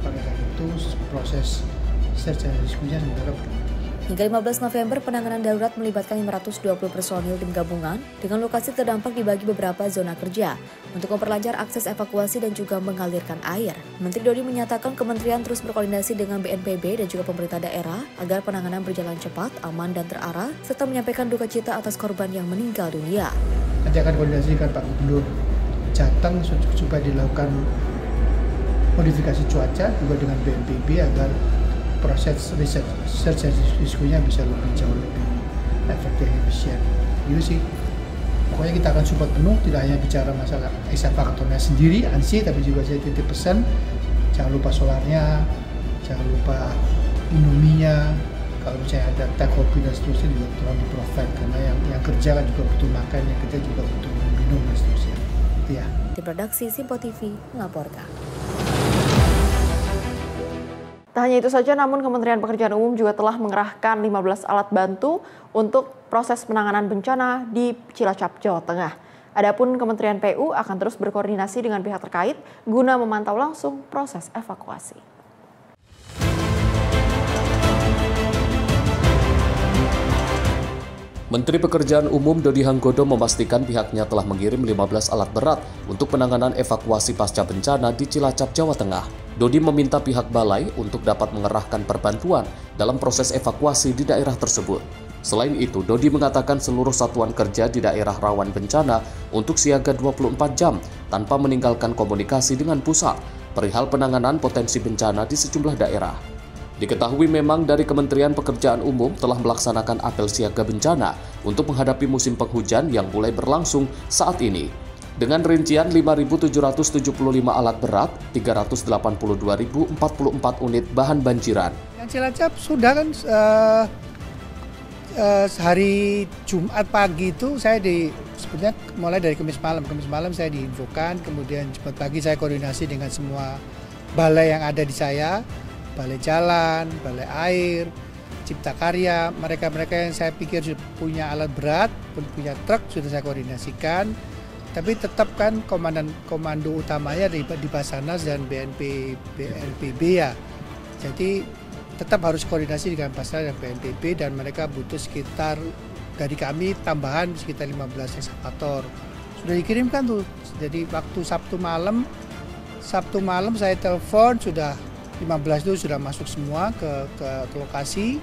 pada saat itu proses search and rescue-nya sementara berhenti. Hingga 15 November, penanganan darurat melibatkan 520 personil tim gabungan dengan lokasi terdampak dibagi beberapa zona kerja untuk memperlancar akses evakuasi dan juga mengalirkan air. Menteri Dodi menyatakan kementerian terus berkoordinasi dengan BNPB dan juga pemerintah daerah agar penanganan berjalan cepat, aman, dan terarah, serta menyampaikan duka cita atas korban yang meninggal dunia. Nanti akan koordinasi dengan Pak Gubernur Jateng supaya dilakukan modifikasi cuaca juga dengan BNPB agar proses search and rescue-nya bisa jauh lebih efektif dan efisien. Gitu sih. Pokoknya kita akan support penuh, tidak hanya bicara masalah ekskavatornya sendiri, ANSI, tapi juga saya titip pesan, jangan lupa solarnya, jangan lupa Indominya, kalau misalnya ada take kopi dan seterusnya juga tolong di provide, karena yang kerja kan juga butuh makan, yang kerja juga butuh minum dan seterusnya. Ya. Tim redaksi Simpo TV melaporkan. Tak hanya itu saja, namun Kementerian Pekerjaan Umum juga telah mengerahkan 15 alat bantu untuk proses penanganan bencana di Cilacap, Jawa Tengah. Adapun Kementerian PU akan terus berkoordinasi dengan pihak terkait guna memantau langsung proses evakuasi. Menteri Pekerjaan Umum Dodi Hanggodo memastikan pihaknya telah mengirim 15 alat berat untuk penanganan evakuasi pasca bencana di Cilacap, Jawa Tengah. Dodi meminta pihak balai untuk dapat mengerahkan perbantuan dalam proses evakuasi di daerah tersebut. Selain itu, Dodi mengatakan seluruh satuan kerja di daerah rawan bencana untuk siaga 24 jam tanpa meninggalkan komunikasi dengan pusat perihal penanganan potensi bencana di sejumlah daerah. Diketahui memang dari Kementerian Pekerjaan Umum telah melaksanakan apel siaga bencana untuk menghadapi musim penghujan yang mulai berlangsung saat ini. Dengan rincian 5.775 alat berat, 382.044 unit bahan banjiran. Yang Cilacap sudah kan hari Jumat pagi itu saya sebenarnya mulai dari Kamis malam saya diinfokan, kemudian Jumat pagi saya koordinasi dengan semua balai yang ada di saya. Balai jalan, balai air, cipta karya, mereka yang saya pikir punya alat berat, punya truk sudah saya koordinasikan, tapi tetap kan komando utamanya di Basarnas dan BNPB ya. Jadi tetap harus koordinasi dengan Basarnas dan BNPB, dan mereka butuh sekitar dari kami tambahan sekitar 15 ekskavator. Sudah dikirimkan tuh. Jadi waktu Sabtu malam saya telepon, sudah 15 itu sudah masuk semua ke lokasi.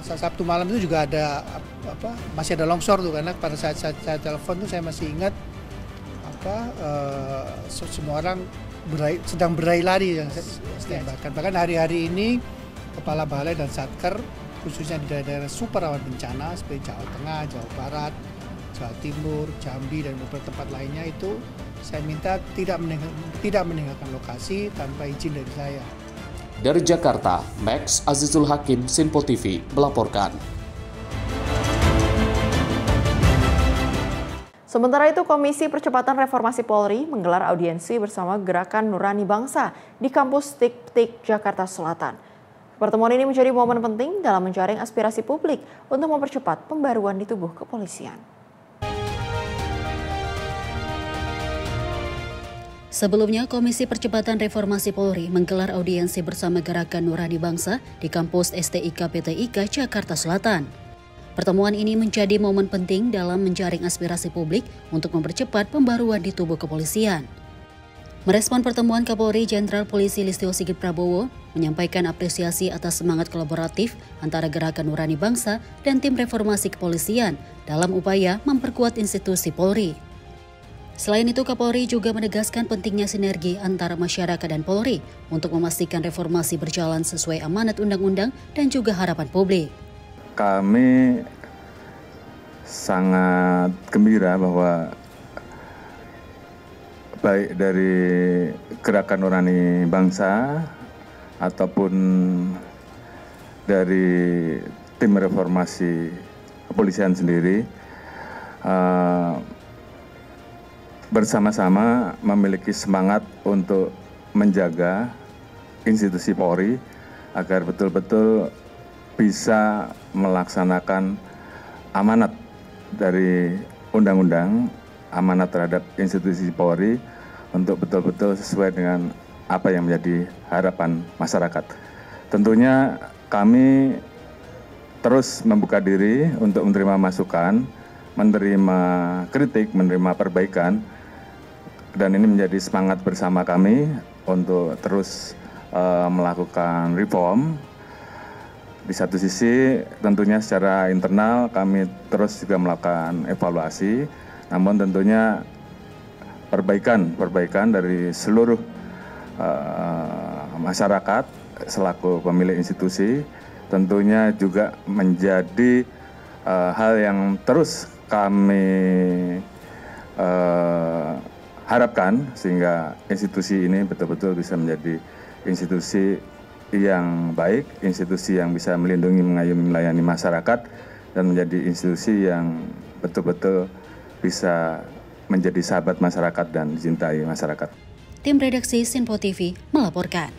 Sabtu malam itu juga ada masih ada longsor tuh, karena pada saat saya telepon tuh saya masih ingat semua orang sedang berlari yang saya tembakan. Bahkan hari-hari ini kepala balai dan satker khususnya di daerah super rawan bencana seperti Jawa Tengah, Jawa Barat, Jawa Timur, Jambi dan beberapa tempat lainnya itu saya minta tidak meninggalkan lokasi tanpa izin dari saya. Dari Jakarta, Max Azizul Hakim, Simpo TV melaporkan. Sementara itu, Komisi Percepatan Reformasi Polri menggelar audiensi bersama Gerakan Nurani Bangsa di kampus TIK Jakarta Selatan. Pertemuan ini menjadi momen penting dalam menjaring aspirasi publik untuk mempercepat pembaruan di tubuh kepolisian. Sebelumnya, Komisi Percepatan Reformasi Polri menggelar audiensi bersama Gerakan Nurani Bangsa di kampus STIK PTIK Jakarta Selatan. Pertemuan ini menjadi momen penting dalam menjaring aspirasi publik untuk mempercepat pembaruan di tubuh kepolisian. Merespon pertemuan, Kapolri Jenderal Polisi Listio Sigit Prabowo menyampaikan apresiasi atas semangat kolaboratif antara Gerakan Nurani Bangsa dan tim reformasi kepolisian dalam upaya memperkuat institusi Polri. Selain itu, Kapolri juga menegaskan pentingnya sinergi antara masyarakat dan Polri untuk memastikan reformasi berjalan sesuai amanat undang-undang dan juga harapan publik. Kami sangat gembira bahwa baik dari Gerakan Nurani Bangsa ataupun dari tim reformasi kepolisian sendiri bersama-sama memiliki semangat untuk menjaga institusi Polri agar betul-betul bisa melaksanakan amanat dari undang-undang, amanat terhadap institusi Polri untuk betul-betul sesuai dengan apa yang menjadi harapan masyarakat. Tentunya kami terus membuka diri untuk menerima masukan, menerima kritik, menerima perbaikan, dan ini menjadi semangat bersama kami untuk terus melakukan reform. Di satu sisi tentunya secara internal kami terus juga melakukan evaluasi, namun tentunya perbaikan dari seluruh masyarakat selaku pemilik institusi tentunya juga menjadi hal yang terus kami harapkan sehingga institusi ini betul-betul bisa menjadi institusi yang baik, institusi yang bisa melindungi, mengayomi, melayani masyarakat, dan menjadi institusi yang betul-betul bisa menjadi sahabat masyarakat dan dicintai masyarakat. Tim redaksi Sinpo TV melaporkan.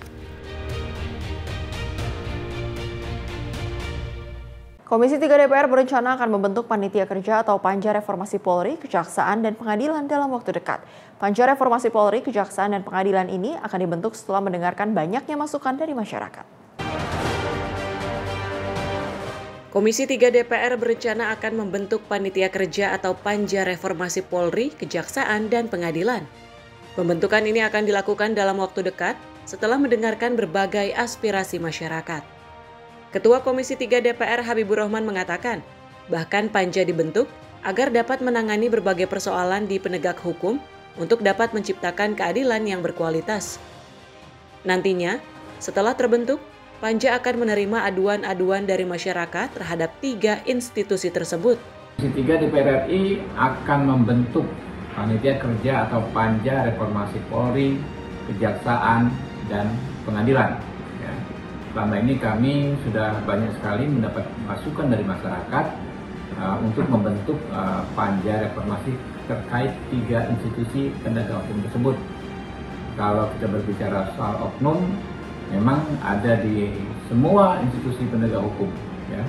Komisi 3 DPR berencana akan membentuk panitia kerja atau Panja Reformasi Polri, Kejaksaan, dan Pengadilan dalam waktu dekat. Panja Reformasi Polri, Kejaksaan, dan Pengadilan ini akan dibentuk setelah mendengarkan banyaknya masukan dari masyarakat. Komisi 3 DPR berencana akan membentuk panitia kerja atau Panja Reformasi Polri, Kejaksaan, dan Pengadilan. Pembentukan ini akan dilakukan dalam waktu dekat setelah mendengarkan berbagai aspirasi masyarakat. Ketua Komisi 3 DPR Habibur Rahman mengatakan, bahkan panja dibentuk agar dapat menangani berbagai persoalan di penegak hukum untuk dapat menciptakan keadilan yang berkualitas. Nantinya, setelah terbentuk, panja akan menerima aduan-aduan dari masyarakat terhadap 3 institusi tersebut. Komisi 3 DPR RI akan membentuk panitia kerja atau Panja Reformasi Polri, Kejaksaan, dan Pengadilan. Selama ini kami sudah banyak sekali mendapat masukan dari masyarakat untuk membentuk Panja Reformasi terkait 3 institusi penegak hukum tersebut. Kalau kita berbicara soal oknum, memang ada di semua institusi penegak hukum, ya.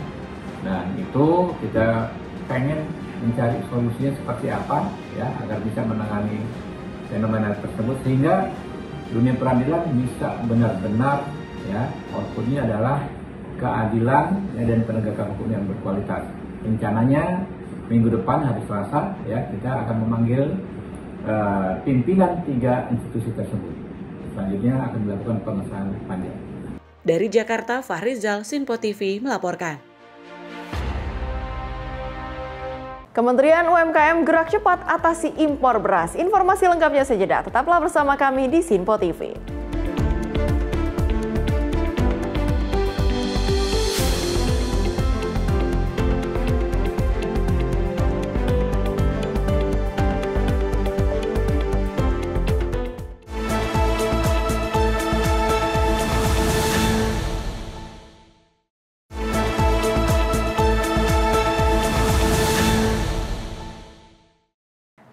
Dan itu kita pengen mencari solusinya seperti apa, ya, agar bisa menangani fenomena tersebut sehingga dunia peradilan bisa benar-benar, ya, outputnya adalah keadilan, ya, dan penegakan hukum yang berkualitas. Rencananya minggu depan hari Selasa, ya, kita akan memanggil pimpinan 3 institusi tersebut. Selanjutnya akan dilakukan pengesahan panja. Dari Jakarta, Fahrizal, Sinpo TV melaporkan. Kementerian UMKM gerak cepat atasi impor beras. Informasi lengkapnya sejenak. Tetaplah bersama kami di Sinpo TV.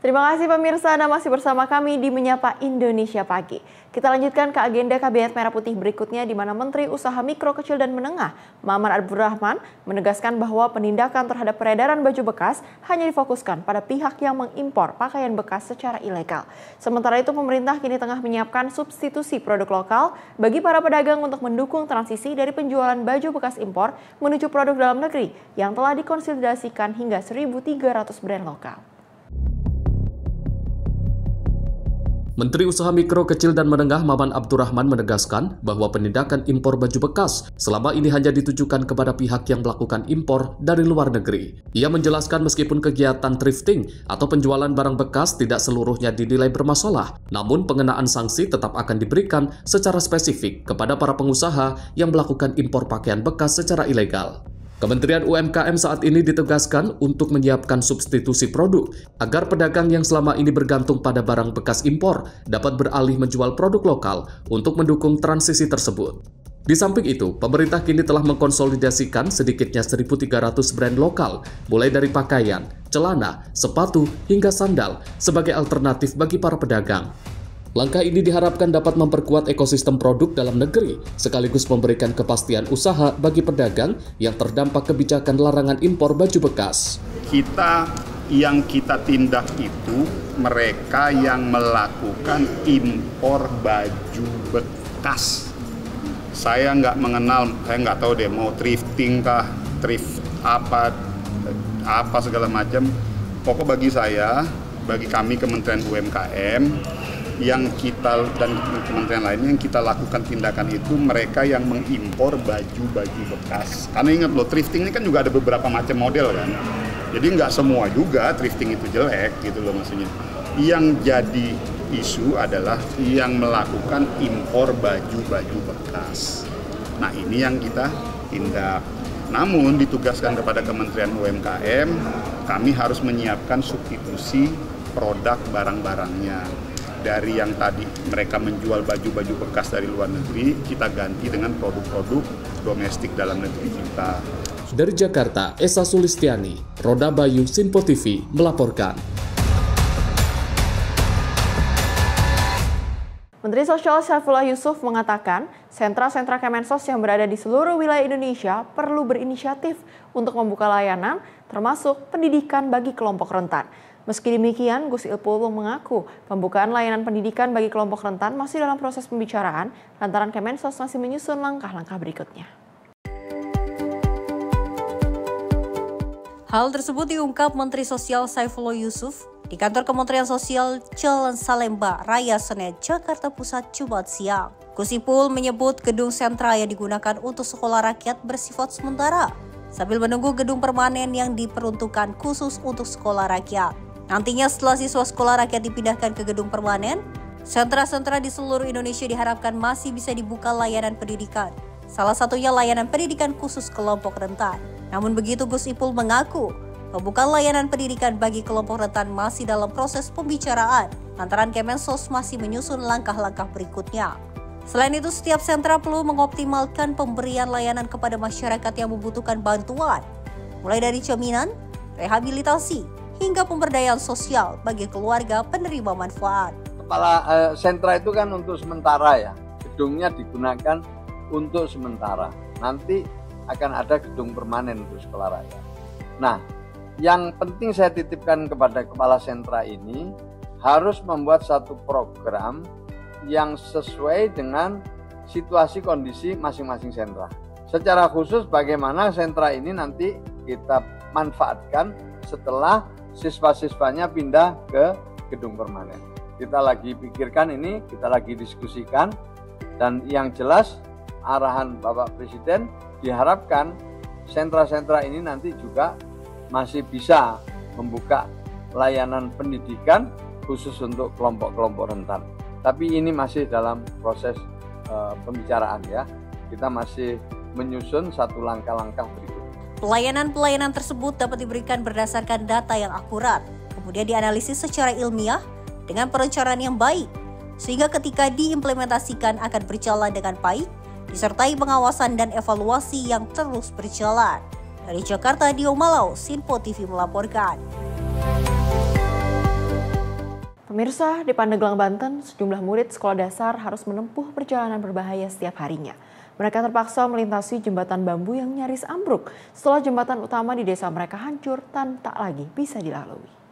Terima kasih pemirsa, Anda masih bersama kami di Menyapa Indonesia Pagi. Kita lanjutkan ke agenda Kabinet Merah Putih berikutnya, di mana Menteri Usaha Mikro, Kecil, dan Menengah, Maman Abdurrahman, menegaskan bahwa penindakan terhadap peredaran baju bekas hanya difokuskan pada pihak yang mengimpor pakaian bekas secara ilegal. Sementara itu, pemerintah kini tengah menyiapkan substitusi produk lokal bagi para pedagang untuk mendukung transisi dari penjualan baju bekas impor menuju produk dalam negeri yang telah dikonsolidasikan hingga 1.300 brand lokal. Menteri Usaha Mikro, Kecil, dan Menengah Maman Abdurrahman menegaskan bahwa penindakan impor baju bekas selama ini hanya ditujukan kepada pihak yang melakukan impor dari luar negeri. Ia menjelaskan meskipun kegiatan thrifting atau penjualan barang bekas tidak seluruhnya dinilai bermasalah, namun pengenaan sanksi tetap akan diberikan secara spesifik kepada para pengusaha yang melakukan impor pakaian bekas secara ilegal. Kementerian UMKM saat ini ditegaskan untuk menyiapkan substitusi produk agar pedagang yang selama ini bergantung pada barang bekas impor dapat beralih menjual produk lokal untuk mendukung transisi tersebut. Di samping itu, pemerintah kini telah mengkonsolidasikan sedikitnya 1.300 brand lokal, mulai dari pakaian, celana, sepatu, hingga sandal sebagai alternatif bagi para pedagang. Langkah ini diharapkan dapat memperkuat ekosistem produk dalam negeri, sekaligus memberikan kepastian usaha bagi pedagang yang terdampak kebijakan larangan impor baju bekas. Yang kita tindak itu mereka yang melakukan impor baju bekas. Saya nggak mengenal, saya nggak tahu deh mau thrifting kah, thrift apa segala macam. Pokok bagi saya, bagi kami Kementerian UMKM, yang kita dan kementerian lainnya yang kita lakukan tindakan itu mereka yang mengimpor baju-baju bekas. Karena ingat loh, thrifting ini kan juga ada beberapa macam model kan. Jadi nggak semua juga thrifting itu jelek gitu loh maksudnya. Yang jadi isu adalah yang melakukan impor baju-baju bekas. Nah ini yang kita tindak. Namun ditugaskan kepada Kementerian UMKM, kami harus menyiapkan substitusi produk barang-barangnya. dari yang tadi mereka menjual baju-baju bekas dari luar negeri, kita ganti dengan produk-produk domestik dalam negeri kita. Dari Jakarta, Esa Sulistiani, Roda Bayu, Sinpo TV melaporkan. Menteri Sosial Saifullah Yusuf mengatakan, sentra-sentra Kemensos yang berada di seluruh wilayah Indonesia perlu berinisiatif untuk membuka layanan, termasuk pendidikan bagi kelompok rentan. Meski demikian, Gus Ipul mengaku pembukaan layanan pendidikan bagi kelompok rentan masih dalam proses pembicaraan, lantaran Kemensos masih menyusun langkah-langkah berikutnya. Hal tersebut diungkap Menteri Sosial Saifullah Yusuf di kantor Kementerian Sosial Jalan Salemba, Raya Senen, Jakarta Pusat, Jumat siang. Gus Ipul menyebut gedung sentra yang digunakan untuk sekolah rakyat bersifat sementara, sambil menunggu gedung permanen yang diperuntukkan khusus untuk sekolah rakyat. Nantinya setelah siswa sekolah rakyat dipindahkan ke gedung permanen, sentra-sentra di seluruh Indonesia diharapkan masih bisa dibuka layanan pendidikan. Salah satunya layanan pendidikan khusus kelompok rentan. Namun begitu, Gus Ipul mengaku pembukaan layanan pendidikan bagi kelompok rentan masih dalam proses pembicaraan, lantaran Kemensos masih menyusun langkah-langkah berikutnya. Selain itu, setiap sentra perlu mengoptimalkan pemberian layanan kepada masyarakat yang membutuhkan bantuan, mulai dari jaminan, rehabilitasi, hingga pemberdayaan sosial bagi keluarga penerima manfaat. Kepala sentra itu kan untuk sementara ya, gedungnya digunakan untuk sementara. Nanti akan ada gedung permanen untuk sekolah rakyat. Nah, yang penting saya titipkan kepada kepala sentra ini harus membuat satu program yang sesuai dengan situasi kondisi masing-masing sentra. Secara khusus bagaimana sentra ini nanti kita manfaatkan setelah siswa-siswanya pindah ke gedung permanen. Kita lagi pikirkan ini, kita lagi diskusikan, dan yang jelas arahan Bapak Presiden diharapkan sentra-sentra ini nanti juga masih bisa membuka layanan pendidikan khusus untuk kelompok-kelompok rentan. Tapi ini masih dalam proses pembicaraan ya. Kita masih menyusun satu langkah-langkah berikut. Pelayanan-pelayanan tersebut dapat diberikan berdasarkan data yang akurat, kemudian dianalisis secara ilmiah dengan perencanaan yang baik, sehingga ketika diimplementasikan akan berjalan dengan baik, disertai pengawasan dan evaluasi yang terus berjalan. Dari Jakarta, Dio Malau, Sinpo TV melaporkan. Pemirsa, di Pandeglang, Banten, sejumlah murid sekolah dasar harus menempuh perjalanan berbahaya setiap harinya. Mereka terpaksa melintasi jembatan bambu yang nyaris ambruk setelah jembatan utama di desa mereka hancur dan tak lagi bisa dilalui.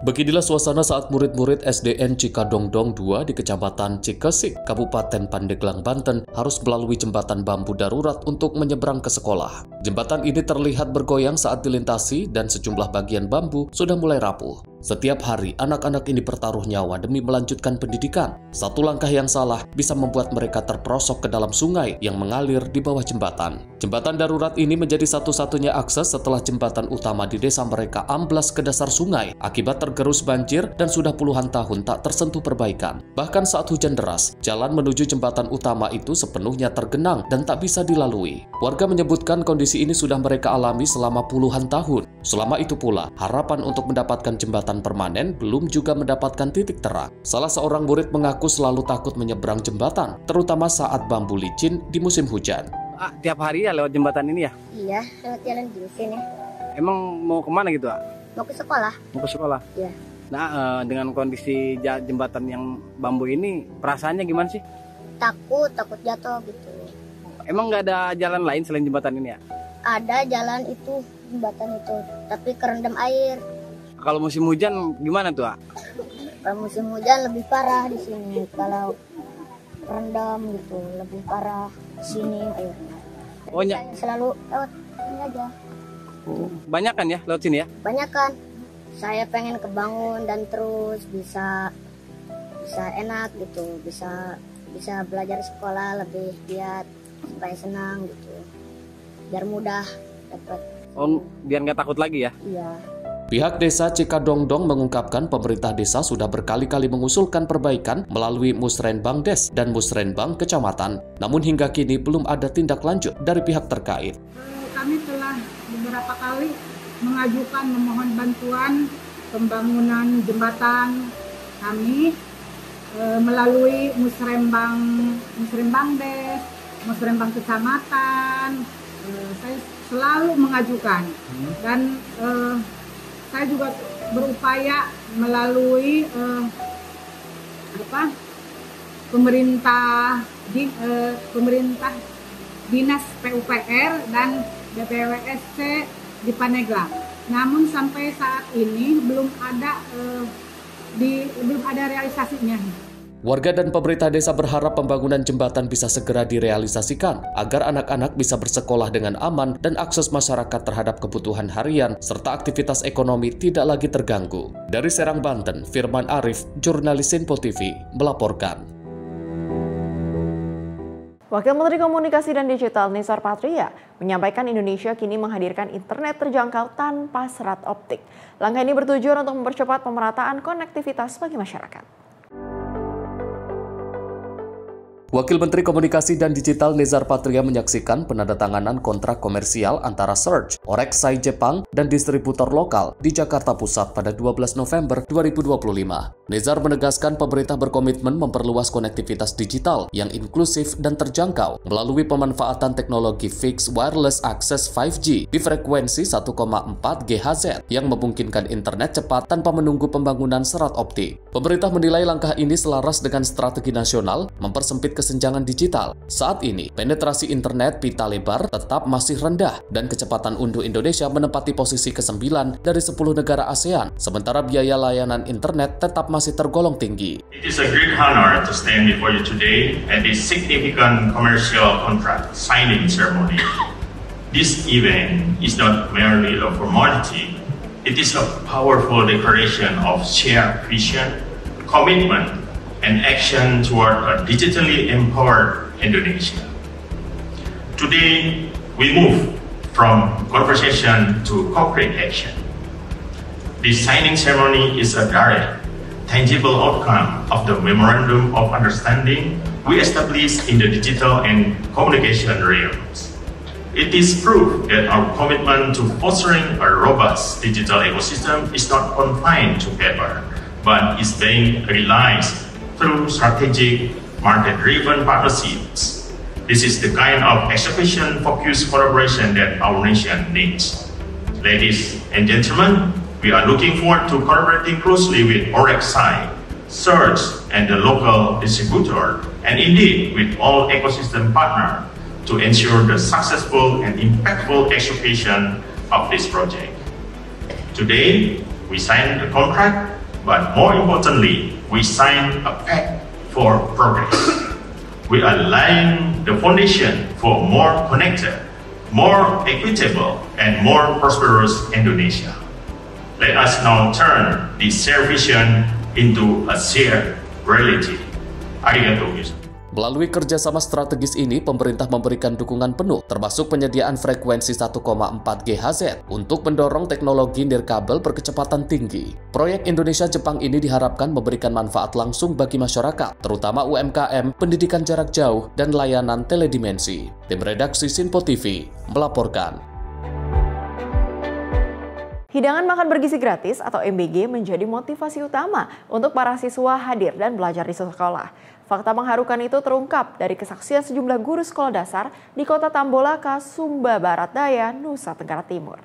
Beginilah suasana saat murid-murid SDN Cikadongdong 2 di Kecamatan Cikesik, Kabupaten Pandeglang, Banten harus melalui jembatan bambu darurat untuk menyeberang ke sekolah. Jembatan ini terlihat bergoyang saat dilintasi dan sejumlah bagian bambu sudah mulai rapuh. Setiap hari, anak-anak ini bertaruh nyawa demi melanjutkan pendidikan. Satu langkah yang salah bisa membuat mereka terperosok ke dalam sungai yang mengalir di bawah jembatan. Jembatan darurat ini menjadi satu-satunya akses setelah jembatan utama di desa mereka amblas ke dasar sungai akibat tergerus banjir dan sudah puluhan tahun tak tersentuh perbaikan. Bahkan saat hujan deras, jalan menuju jembatan utama itu sepenuhnya tergenang dan tak bisa dilalui. Warga menyebutkan kondisi ini sudah mereka alami selama puluhan tahun. Selama itu pula, harapan untuk mendapatkan jembatan permanen belum juga mendapatkan titik terang. Salah seorang murid mengaku selalu takut menyeberang jembatan, terutama saat bambu licin di musim hujan. Tiap hari ya lewat jembatan ini ya? Iya, lewat jalan Jurusin ya. Emang mau kemana gitu? Mau ke sekolah. Mau ke sekolah? Iya. Nah, dengan kondisi jembatan yang bambu ini, perasaannya gimana sih? Takut jatuh gitu. Emang nggak ada jalan lain selain jembatan ini ya? Ada jalan itu, jembatan itu, tapi kerendam air. Kalau musim hujan gimana tuh? Kalau musim hujan lebih parah di sini. Kalau rendam gitu lebih parah di sini airnya. Oh, selalu lewat ini aja. Oh, banyak kan ya lewat sini ya? Banyak kan. Saya pengen kebangun dan terus bisa enak gitu, bisa belajar sekolah lebih giat supaya senang gitu. Biar mudah dapat. Oh, biar nggak takut lagi ya? Iya. Pihak desa Cikadongdong mengungkapkan pemerintah desa sudah berkali-kali mengusulkan perbaikan melalui Musrenbang Des dan Musrenbang Kecamatan. Namun hingga kini belum ada tindak lanjut dari pihak terkait. Kami telah beberapa kali mengajukan memohon bantuan ke pembangunan jembatan kami melalui Musrembang Des, Musrembang Kecamatan. Saya selalu mengajukan dan saya juga berupaya melalui pemerintah Dinas PUPR dan BPWSC di Pandeglang. Namun sampai saat ini belum ada realisasinya. Warga dan pemerintah desa berharap pembangunan jembatan bisa segera direalisasikan agar anak-anak bisa bersekolah dengan aman dan akses masyarakat terhadap kebutuhan harian serta aktivitas ekonomi tidak lagi terganggu. Dari Serang, Banten, Firman Arif, jurnalis Sinpo TV, melaporkan. Wakil Menteri Komunikasi dan Digital Nizar Patria menyampaikan Indonesia kini menghadirkan internet terjangkau tanpa serat optik. Langkah ini bertujuan untuk mempercepat pemerataan konektivitas bagi masyarakat. Wakil Menteri Komunikasi dan Digital Nizar Patria menyaksikan penandatanganan kontrak komersial antara Surge, Orexai Jepang, dan distributor lokal di Jakarta Pusat pada 12 November 2025. Nizar menegaskan pemerintah berkomitmen memperluas konektivitas digital yang inklusif dan terjangkau melalui pemanfaatan teknologi Fixed Wireless Access 5G di frekuensi 1,4 GHz yang memungkinkan internet cepat tanpa menunggu pembangunan serat optik. Pemerintah menilai langkah ini selaras dengan strategi nasional mempersempit kesenjangan digital. Saat ini, penetrasi internet pita lebar tetap masih rendah dan kecepatan unduh Indonesia menempati posisi ke-9 dari 10 negara ASEAN, sementara biaya layanan internet tetap masih tergolong tinggi. It is a great honor to stand before you today at this significant commercial contract signing ceremony. This event is not merely a formality, it is a powerful declaration of shared vision, commitment, and action toward a digitally empowered Indonesia. Today, we move from conversation to concrete action. This signing ceremony is a direct, tangible outcome of the Memorandum of Understanding we established in the digital and communication realms. It is proof that our commitment to fostering a robust digital ecosystem is not confined to paper, but is being realized through strategic, market-driven partnerships. This is the kind of execution-focused collaboration that our nation needs. Ladies and gentlemen, we are looking forward to collaborating closely with Orexai, Surge, and the local distributor, and indeed with all ecosystem partners to ensure the successful and impactful execution of this project. Today, we signed the contract, but more importantly, we signed a pact for progress. We are laying the foundation for more connected, more equitable, and more prosperous Indonesia. Let us now turn this shared vision into a shared reality. Arigatou gozaimasu. Melalui kerjasama strategis ini, pemerintah memberikan dukungan penuh, termasuk penyediaan frekuensi 1,4 GHz untuk mendorong teknologi nirkabel berkecepatan tinggi. Proyek Indonesia-Jepang ini diharapkan memberikan manfaat langsung bagi masyarakat, terutama UMKM, pendidikan jarak jauh, dan layanan teledimensi. Tim redaksi Sinpo TV melaporkan. Hidangan makan bergizi gratis atau MBG menjadi motivasi utama untuk para siswa hadir dan belajar di sekolah. Fakta mengharukan itu terungkap dari kesaksian sejumlah guru sekolah dasar di Kota Tambolaka, Sumba Barat Daya, Nusa Tenggara Timur.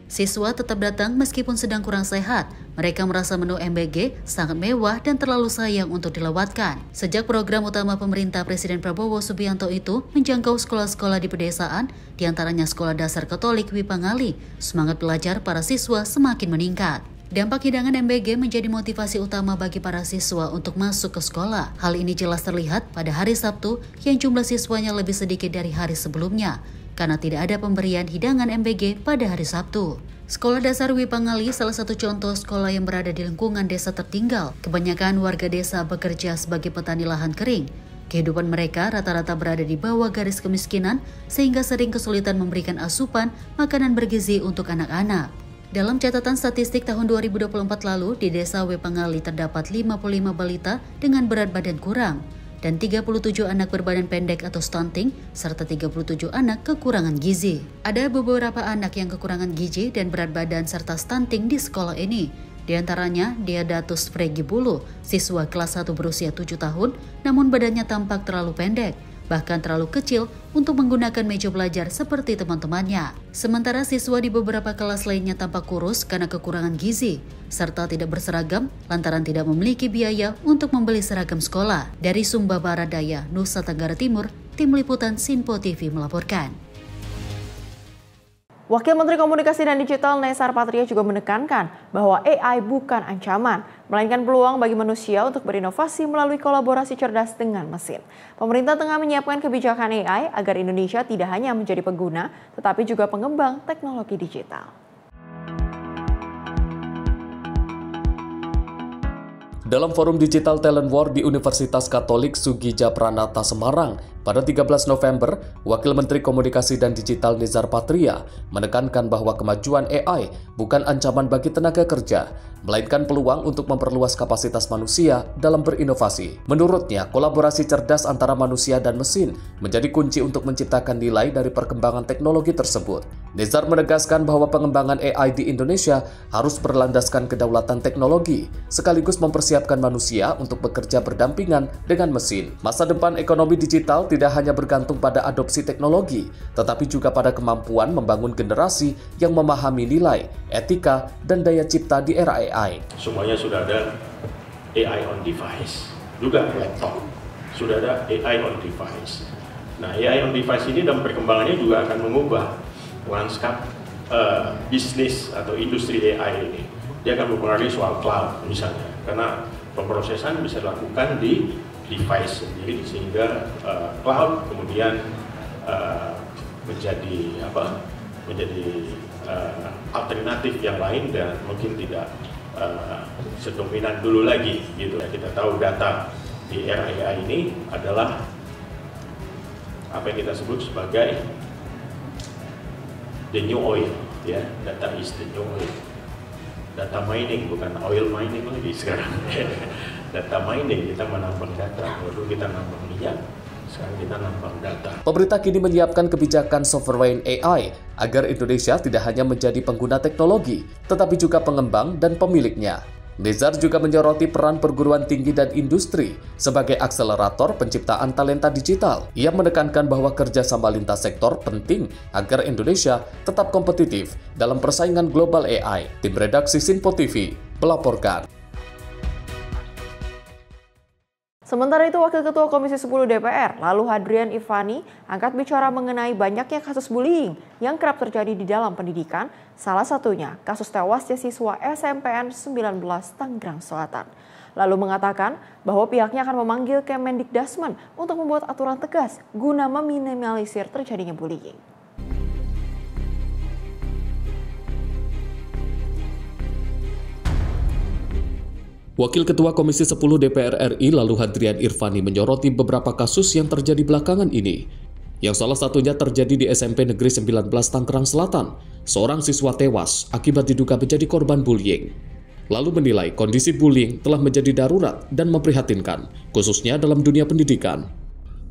Siswa tetap datang meskipun sedang kurang sehat. Mereka merasa menu MBG sangat mewah dan terlalu sayang untuk dilewatkan. Sejak program utama pemerintah Presiden Prabowo Subianto itu menjangkau sekolah-sekolah di pedesaan, diantaranya Sekolah Dasar Katolik Wipangali, semangat belajar para siswa semakin meningkat. Dampak hidangan MBG menjadi motivasi utama bagi para siswa untuk masuk ke sekolah. Hal ini jelas terlihat pada hari Sabtu yang jumlah siswanya lebih sedikit dari hari sebelumnya, karena tidak ada pemberian hidangan MBG pada hari Sabtu. Sekolah Dasar Wipangali salah satu contoh sekolah yang berada di lingkungan desa tertinggal. Kebanyakan warga desa bekerja sebagai petani lahan kering. Kehidupan mereka rata-rata berada di bawah garis kemiskinan, sehingga sering kesulitan memberikan asupan makanan bergizi untuk anak-anak. Dalam catatan statistik tahun 2024 lalu, di desa Wipangali terdapat 55 balita dengan berat badan kurang. dan 37 anak berbadan pendek atau stunting, serta 37 anak kekurangan gizi. Ada beberapa anak yang kekurangan gizi dan berat badan serta stunting di sekolah ini. Di antaranya Deodatus Fregibulu, siswa kelas 1 berusia 7 tahun, namun badannya tampak terlalu pendek, bahkan terlalu kecil untuk menggunakan meja belajar seperti teman-temannya. Sementara siswa di beberapa kelas lainnya tampak kurus karena kekurangan gizi, serta tidak berseragam lantaran tidak memiliki biaya untuk membeli seragam sekolah. Dari Sumba Barat Daya, Nusa Tenggara Timur, Tim Liputan Sinpo TV melaporkan. Wakil Menteri Komunikasi dan Digital Nezar Patria juga menekankan bahwa AI bukan ancaman, melainkan peluang bagi manusia untuk berinovasi melalui kolaborasi cerdas dengan mesin. Pemerintah tengah menyiapkan kebijakan AI agar Indonesia tidak hanya menjadi pengguna, tetapi juga pengembang teknologi digital. Dalam forum Digital Talent War di Universitas Katolik Sugija Pranata Semarang pada 13 November, Wakil Menteri Komunikasi dan Digital Nezar Patria menekankan bahwa kemajuan AI bukan ancaman bagi tenaga kerja, melainkan peluang untuk memperluas kapasitas manusia dalam berinovasi. Menurutnya, kolaborasi cerdas antara manusia dan mesin menjadi kunci untuk menciptakan nilai dari perkembangan teknologi tersebut. Nezar menegaskan bahwa pengembangan AI di Indonesia harus berlandaskan kedaulatan teknologi, sekaligus mempersiapkan manusia untuk bekerja berdampingan dengan mesin. Masa depan ekonomi digital tidak hanya bergantung pada adopsi teknologi, tetapi juga pada kemampuan membangun generasi yang memahami nilai, etika, dan daya cipta di era AI. Semuanya sudah ada AI on device, juga laptop, sudah ada AI on device. Nah, AI on device ini dalam perkembangannya juga akan mengubah lanskap bisnis atau industri AI ini. Dia akan mempengaruhi soal cloud misalnya, karena pemrosesan bisa dilakukan di device sendiri, sehingga cloud kemudian menjadi alternatif yang lain dan mungkin tidak sedominan dulu lagi gitu. Kita tahu data di era AI ini adalah apa yang kita sebut sebagai the new oil, ya. Data is the new oil. Data mining, bukan oil mining lagi sekarang. Data mining, kita menambang data. Dulu kita nambang minyak, sekarang kita nambang data. Pemerintah kini menyiapkan kebijakan sovereign AI agar Indonesia tidak hanya menjadi pengguna teknologi, tetapi juga pengembang dan pemiliknya. Nezar juga menyoroti peran perguruan tinggi dan industri sebagai akselerator penciptaan talenta digital. Ia menekankan bahwa kerjasama lintas sektor penting agar Indonesia tetap kompetitif dalam persaingan global AI. Tim redaksi Sinpo TV melaporkan. Sementara itu, Wakil Ketua Komisi 10 DPR, lalu Hadrian Irvani, angkat bicara mengenai banyaknya kasus bullying yang kerap terjadi di dalam pendidikan, salah satunya kasus tewasnya siswa SMPN 19 Tangerang Selatan. Lalu mengatakan bahwa pihaknya akan memanggil Kemendikdasmen untuk membuat aturan tegas guna meminimalisir terjadinya bullying. Wakil Ketua Komisi 10 DPR RI lalu Hadrian Irvani menyoroti beberapa kasus yang terjadi belakangan ini. Yang salah satunya terjadi di SMP Negeri 19 Tangerang Selatan. Seorang siswa tewas akibat diduga menjadi korban bullying. Lalu menilai kondisi bullying telah menjadi darurat dan memprihatinkan, khususnya dalam dunia pendidikan.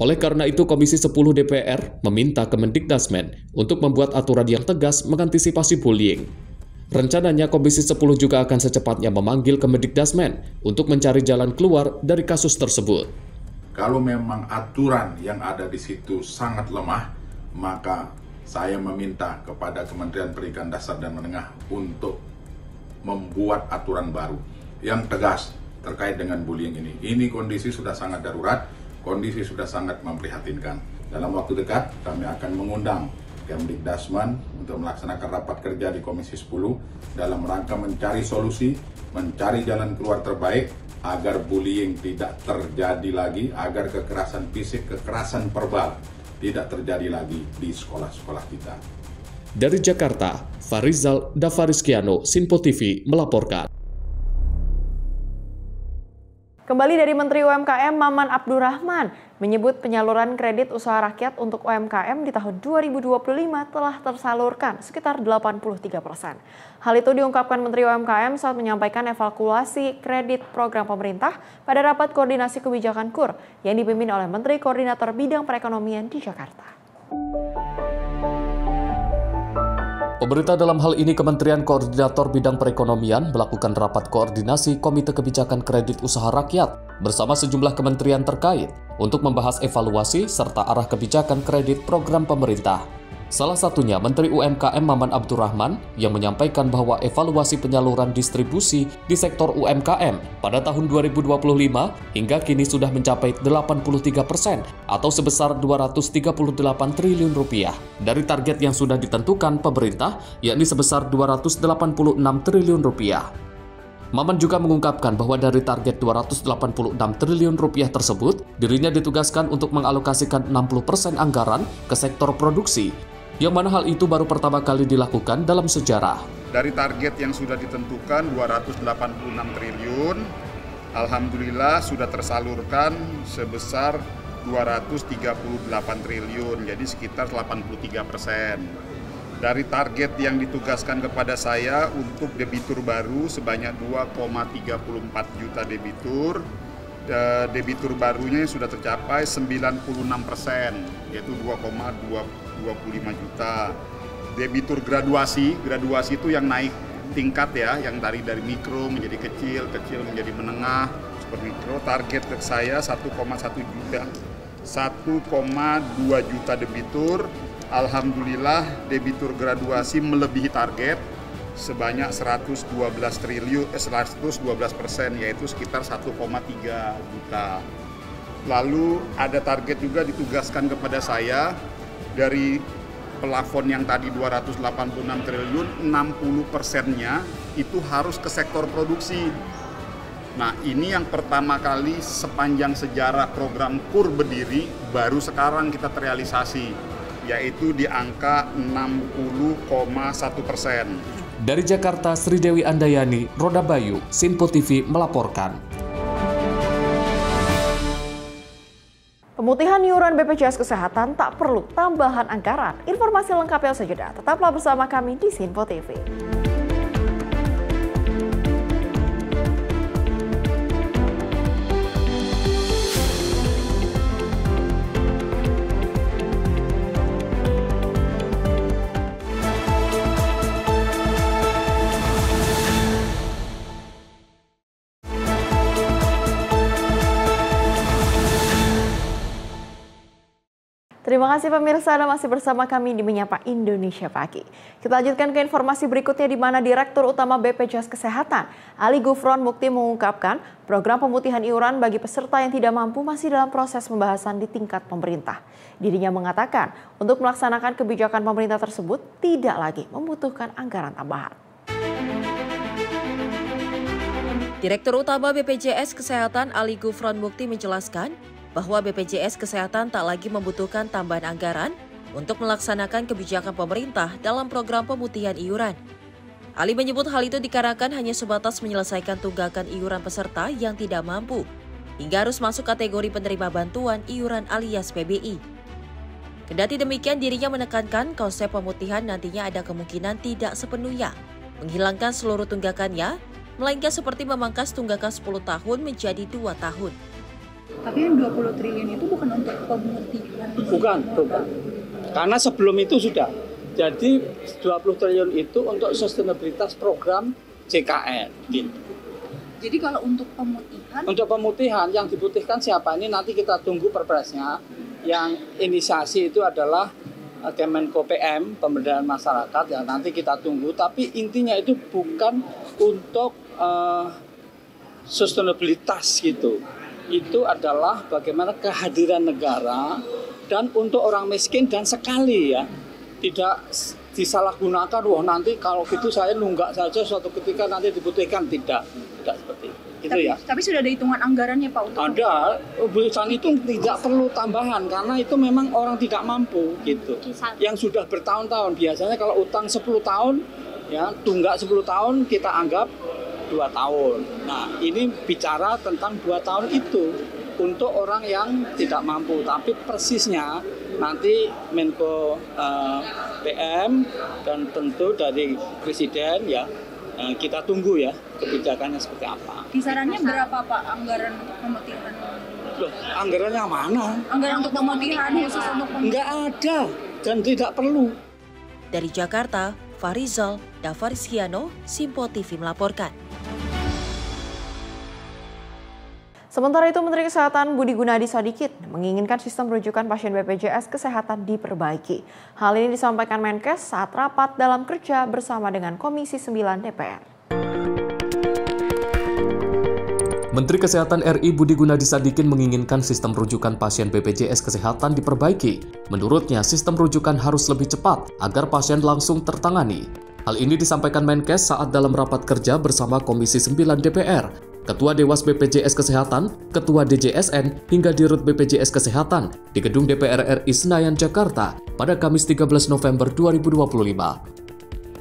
Oleh karena itu, Komisi 10 DPR meminta Kemendikdasmen untuk membuat aturan yang tegas mengantisipasi bullying. Rencananya Komisi 10 juga akan secepatnya memanggil Kemendikdasmen untuk mencari jalan keluar dari kasus tersebut. Kalau memang aturan yang ada di situ sangat lemah, maka saya meminta kepada Kementerian Pendidikan Dasar dan Menengah untuk membuat aturan baru yang tegas terkait dengan bullying ini. Ini kondisi sudah sangat darurat, kondisi sudah sangat memprihatinkan. Dalam waktu dekat kami akan mengundang Kemendikdasmen untuk melaksanakan rapat kerja di Komisi 10 dalam rangka mencari solusi, mencari jalan keluar terbaik agar bullying tidak terjadi lagi, agar kekerasan fisik, kekerasan verbal tidak terjadi lagi di sekolah-sekolah kita. Dari Jakarta, Farizal Davarizkiano, Sinpo TV melaporkan. Kembali dari Menteri UMKM Maman Abdurrahman menyebut penyaluran kredit usaha rakyat untuk UMKM di tahun 2025 telah tersalurkan sekitar 83%. Hal itu diungkapkan Menteri UMKM saat menyampaikan evaluasi kredit program pemerintah pada rapat koordinasi kebijakan KUR yang dipimpin oleh Menteri Koordinator Bidang Perekonomian di Jakarta. Pemerintah dalam hal ini Kementerian Koordinator Bidang Perekonomian melakukan rapat koordinasi Komite Kebijakan Kredit Usaha Rakyat bersama sejumlah kementerian terkait untuk membahas evaluasi serta arah kebijakan kredit program pemerintah. Salah satunya Menteri UMKM Maman Abdurrahman yang menyampaikan bahwa evaluasi penyaluran distribusi di sektor UMKM pada tahun 2025 hingga kini sudah mencapai 83% atau sebesar 238 triliun rupiah dari target yang sudah ditentukan pemerintah yakni sebesar 286 triliun rupiah. Maman juga mengungkapkan bahwa dari target 286 triliun rupiah tersebut, dirinya ditugaskan untuk mengalokasikan 60% anggaran ke sektor produksi, yang mana hal itu baru pertama kali dilakukan dalam sejarah. Dari target yang sudah ditentukan 286 triliun, alhamdulillah sudah tersalurkan sebesar 238 triliun, jadi sekitar 83%. Dari target yang ditugaskan kepada saya untuk debitur baru sebanyak 2,34 juta debitur, debitur barunya sudah tercapai 96%, yaitu 2,25 juta. Debitur graduasi itu yang naik tingkat ya, yang dari mikro menjadi kecil, kecil menjadi menengah, super mikro. Target saya 1,1 juta, 1,2 juta debitur. Alhamdulillah debitur graduasi melebihi target sebanyak 112%, yaitu sekitar 1,3 juta. Lalu ada target juga ditugaskan kepada saya dari plafon yang tadi 286 triliun, 60%-nya itu harus ke sektor produksi. Nah, ini yang pertama kali sepanjang sejarah program KUR berdiri, baru sekarang kita terrealisasi, yaitu di angka 60,1%. Dari Jakarta, Sri Dewi Andayani, Roda Bayu, Sinpo TV melaporkan. Pemutihan iuran BPJS Kesehatan tak perlu tambahan anggaran. Informasi lengkapnya saja. Tetaplah bersama kami di Sinpo TV. Terima kasih pemirsa, Anda masih bersama kami di Menyapa Indonesia Pagi. Kita lanjutkan ke informasi berikutnya di mana Direktur Utama BPJS Kesehatan, Ali Gufron Mukti mengungkapkan program pemutihan iuran bagi peserta yang tidak mampu masih dalam proses pembahasan di tingkat pemerintah. Dirinya mengatakan untuk melaksanakan kebijakan pemerintah tersebut tidak lagi membutuhkan anggaran tambahan. Direktur Utama BPJS Kesehatan Ali Gufron Mukti menjelaskan bahwa BPJS Kesehatan tak lagi membutuhkan tambahan anggaran untuk melaksanakan kebijakan pemerintah dalam program pemutihan iuran. Ali menyebut hal itu dikarenakan hanya sebatas menyelesaikan tunggakan iuran peserta yang tidak mampu, hingga harus masuk kategori penerima bantuan iuran alias PBI. Kendati demikian, dirinya menekankan konsep pemutihan nantinya ada kemungkinan tidak sepenuhnya menghilangkan seluruh tunggakannya, melainkan seperti memangkas tunggakan 10 tahun menjadi 2 tahun. Tapi yang 20 triliun itu bukan untuk pemutihan? Bukan. Karena sebelum itu sudah. Jadi 20 triliun itu untuk sustenabilitas program JKN. Gitu. Jadi kalau untuk pemutihan? Untuk pemutihan yang dibutuhkan siapa ini nanti kita tunggu perpresnya. Yang inisiasi itu adalah Kemenko PM, Pemberdayaan Masyarakat, ya nanti kita tunggu. Tapi intinya itu bukan untuk sustenabilitas gitu. Itu adalah bagaimana kehadiran negara dan untuk orang miskin dan sekali ya tidak disalahgunakan. Wah nanti kalau gitu saya nunggak saja suatu ketika nanti dibutuhkan, tidak seperti itu ya. Tapi sudah ada hitungan anggarannya Pak untuk ada, urusan itu tidak perlu tambahan karena itu memang orang tidak mampu gitu. Yang sudah bertahun-tahun biasanya kalau utang 10 tahun ya tunggak 10 tahun kita anggap 2 tahun. Nah, ini bicara tentang 2 tahun itu untuk orang yang tidak mampu, tapi persisnya nanti Menko PM dan tentu dari Presiden ya, kita tunggu ya kebijakannya seperti apa. Kisarannya berapa Pak anggaran pemutihan? Loh, anggarannya mana? Anggaran untuk pemutihan khusus untuk nggak ada dan tidak perlu. Dari Jakarta, Farizal Davarishiano, Simpo TV melaporkan. Sementara itu, Menteri Kesehatan Budi Gunadi Sadikin menginginkan sistem rujukan pasien BPJS Kesehatan diperbaiki. Hal ini disampaikan Menkes saat rapat dalam kerja bersama dengan Komisi 9 DPR. Menteri Kesehatan RI Budi Gunadi Sadikin menginginkan sistem rujukan pasien BPJS Kesehatan diperbaiki. Menurutnya, sistem rujukan harus lebih cepat agar pasien langsung tertangani. Hal ini disampaikan Menkes saat dalam rapat kerja bersama Komisi 9 DPR. Ketua Dewas BPJS Kesehatan, Ketua DJSN, hingga Dirut BPJS Kesehatan di Gedung DPR RI Senayan, Jakarta pada Kamis 13 November 2025.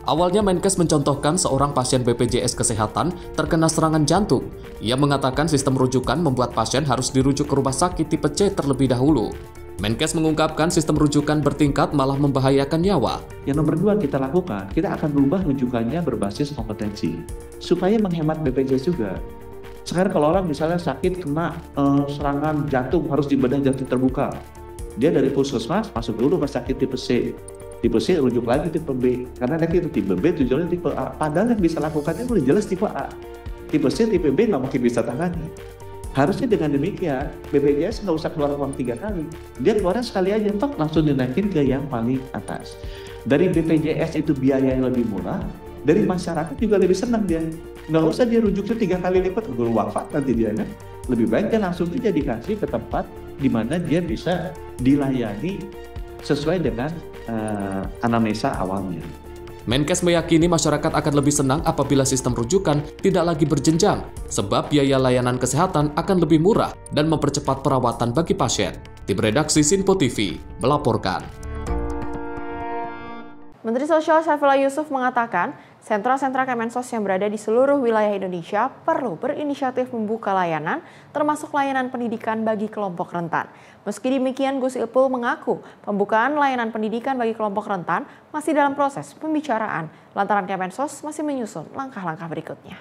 Awalnya Menkes mencontohkan seorang pasien BPJS Kesehatan terkena serangan jantung. Ia mengatakan sistem rujukan membuat pasien harus dirujuk ke rumah sakit tipe C terlebih dahulu. Menkes mengungkapkan sistem rujukan bertingkat malah membahayakan nyawa. Yang nomor 2 kita lakukan, kita akan berubah rujukannya berbasis kompetensi supaya menghemat BPJS juga. Sekarang kalau orang misalnya sakit kena serangan jantung harus dibedah jantung terbuka, dia dari puskesmas masuk dulu ke sakit tipe C. Tipe C rujuk lagi tipe B, karena nanti itu tipe B tujuannya tipe A. Padahal yang bisa lakukannya udah jelas tipe A. Tipe C, tipe B nggak mungkin bisa tangani. Harusnya dengan demikian, BPJS nggak usah keluar uang 3 kali. Dia keluarnya sekali aja, tok langsung dinaikin ke yang paling atas. Dari BPJS itu biaya yang lebih murah, dari masyarakat juga lebih senang dia. Nggak usah dia rujuknya 3 kali lipat, guru wafat nanti dia kan. Lebih baik dia langsung aja dikasih ke tempat di mana dia bisa dilayani sesuai dengan anamnesa awalnya. Menkes meyakini masyarakat akan lebih senang apabila sistem rujukan tidak lagi berjenjang, sebab biaya layanan kesehatan akan lebih murah dan mempercepat perawatan bagi pasien. Tim redaksi Simpo TV melaporkan. Menteri Sosial Saifullah Yusuf mengatakan, sentra-sentra Kemensos yang berada di seluruh wilayah Indonesia perlu berinisiatif membuka layanan, termasuk layanan pendidikan bagi kelompok rentan. Meski demikian, Gus Ipul mengaku pembukaan layanan pendidikan bagi kelompok rentan masih dalam proses pembicaraan, lantaran Kemensos masih menyusun langkah-langkah berikutnya.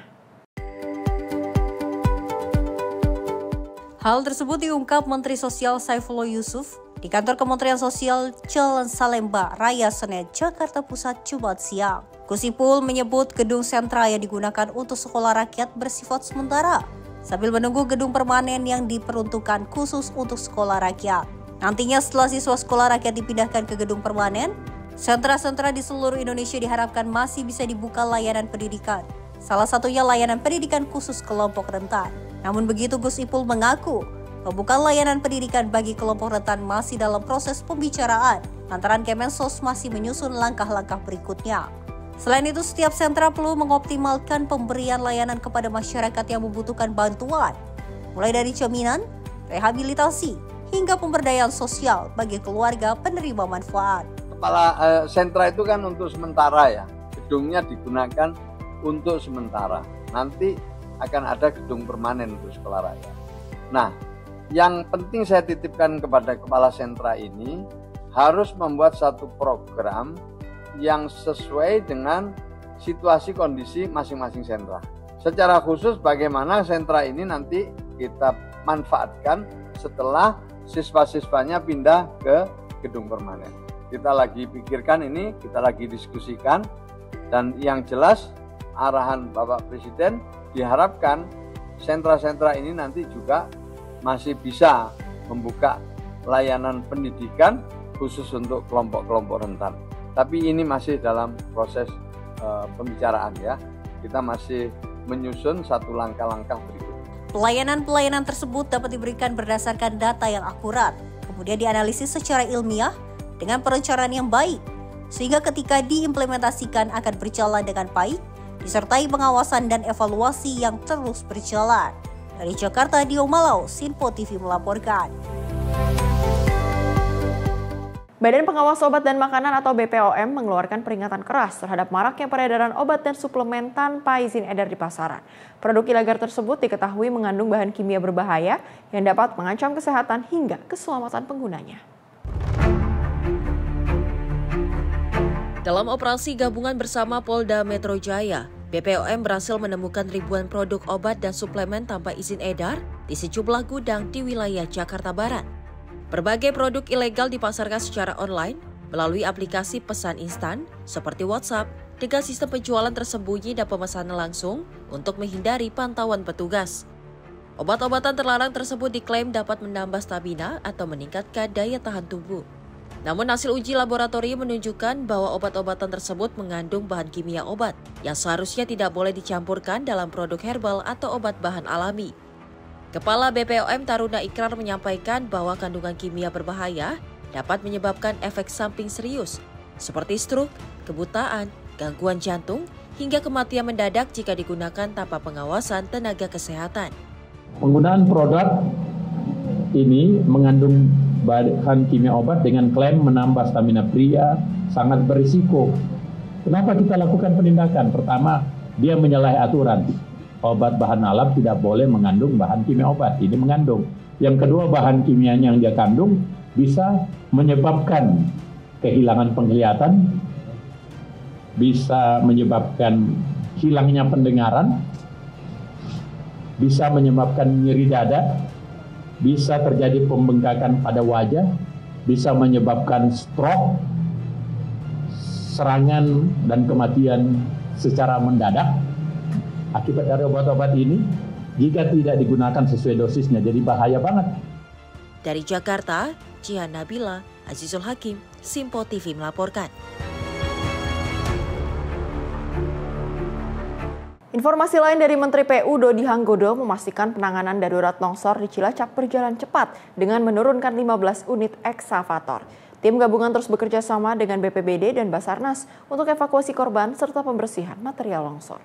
Hal tersebut diungkap Menteri Sosial Saifullah Yusuf di kantor Kementerian Sosial Jalan Salemba Raya Senen, Jakarta Pusat, Jumat siang. Gus Ipul menyebut gedung sentra yang digunakan untuk sekolah rakyat bersifat sementara, sambil menunggu gedung permanen yang diperuntukkan khusus untuk sekolah rakyat. Nantinya setelah siswa sekolah rakyat dipindahkan ke gedung permanen, sentra-sentra di seluruh Indonesia diharapkan masih bisa dibuka layanan pendidikan. Salah satunya layanan pendidikan khusus kelompok rentan. Namun begitu, Gus Ipul mengaku pembukaan layanan pendidikan bagi kelompok rentan masih dalam proses pembicaraan, lantaran Kemensos masih menyusun langkah-langkah berikutnya. Selain itu, setiap sentra perlu mengoptimalkan pemberian layanan kepada masyarakat yang membutuhkan bantuan, mulai dari jaminan, rehabilitasi, hingga pemberdayaan sosial bagi keluarga penerima manfaat. Kepala sentra itu kan untuk sementara ya, gedungnya digunakan untuk sementara. Nanti akan ada gedung permanen untuk sekolah rakyat. Nah, yang penting saya titipkan kepada kepala sentra ini harus membuat satu program yang sesuai dengan situasi kondisi masing-masing sentra. Secara khusus bagaimana sentra ini nanti kita manfaatkan setelah siswa-siswanya pindah ke gedung permanen. Kita lagi pikirkan ini, kita lagi diskusikan, dan yang jelas arahan Bapak Presiden diharapkan sentra-sentra ini nanti juga masih bisa membuka layanan pendidikan khusus untuk kelompok-kelompok rentan. Tapi ini masih dalam proses pembicaraan ya. Kita masih menyusun satu langkah-langkah berikut. Pelayanan-pelayanan tersebut dapat diberikan berdasarkan data yang akurat, kemudian dianalisis secara ilmiah dengan perencanaan yang baik, sehingga ketika diimplementasikan akan berjalan dengan baik, disertai pengawasan dan evaluasi yang terus berjalan. Dari Jakarta, Dio Malau, Simpo TV melaporkan. Badan Pengawas Obat dan Makanan atau BPOM mengeluarkan peringatan keras terhadap maraknya peredaran obat dan suplemen tanpa izin edar di pasaran. Produk ilegal tersebut diketahui mengandung bahan kimia berbahaya yang dapat mengancam kesehatan hingga keselamatan penggunanya. Dalam operasi gabungan bersama Polda Metro Jaya, BPOM berhasil menemukan ribuan produk obat dan suplemen tanpa izin edar di sejumlah gudang di wilayah Jakarta Barat. Berbagai produk ilegal dipasarkan secara online melalui aplikasi pesan instan seperti WhatsApp dengan sistem penjualan tersembunyi dan pemesanan langsung untuk menghindari pantauan petugas. Obat-obatan terlarang tersebut diklaim dapat menambah stamina atau meningkatkan daya tahan tubuh. Namun hasil uji laboratorium menunjukkan bahwa obat-obatan tersebut mengandung bahan kimia obat yang seharusnya tidak boleh dicampurkan dalam produk herbal atau obat bahan alami. Kepala BPOM Taruna Ikrar menyampaikan bahwa kandungan kimia berbahaya dapat menyebabkan efek samping serius seperti stroke, kebutaan, gangguan jantung, hingga kematian mendadak jika digunakan tanpa pengawasan tenaga kesehatan. Penggunaan produk ini mengandung bahan kimia obat dengan klaim menambah stamina pria sangat berisiko. Kenapa kita lakukan penindakan? Pertama, dia menyalahi aturan. Obat bahan alam tidak boleh mengandung bahan kimia obat. Ini mengandung. Yang kedua, bahan kimianya yang dia kandung bisa menyebabkan kehilangan penglihatan, bisa menyebabkan hilangnya pendengaran, bisa menyebabkan nyeri dada, bisa terjadi pembengkakan pada wajah, bisa menyebabkan stroke, serangan dan kematian secara mendadak akibat dari obat-obat ini jika tidak digunakan sesuai dosisnya, jadi bahaya banget. Dari Jakarta, Jihan Nabila, Azizul Hakim, Simpo TV melaporkan. Informasi lain dari Menteri PU Dodi Hanggodo memastikan penanganan darurat longsor di Cilacap berjalan cepat dengan menurunkan 15 unit ekskavator. Tim gabungan terus bekerja sama dengan BPBD dan Basarnas untuk evakuasi korban serta pembersihan material longsor.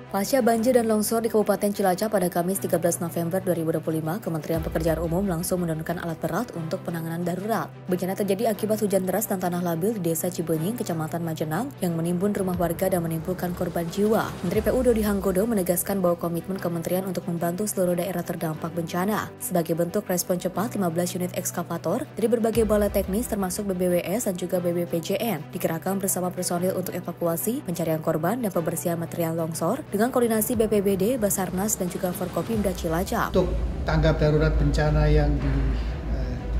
Pasca banjir dan longsor di Kabupaten Cilacap pada Kamis 13 November 2025, Kementerian Pekerjaan Umum langsung menurunkan alat berat untuk penanganan darurat. Bencana terjadi akibat hujan deras dan tanah labil di Desa Cibenying, Kecamatan Majenang, yang menimbun rumah warga dan menimbulkan korban jiwa. Menteri PU Dodi Hanggodo menegaskan bahwa komitmen kementerian untuk membantu seluruh daerah terdampak bencana. Sebagai bentuk respon cepat, 15 unit ekskavator dari berbagai balai teknis termasuk BBWS dan juga BBPJN dikerahkan bersama personil untuk evakuasi, pencarian korban, dan pembersihan material longsor dengan koordinasi BPBD, Basarnas, dan juga Forkopimda Cilacap. Untuk tanggap darurat bencana yang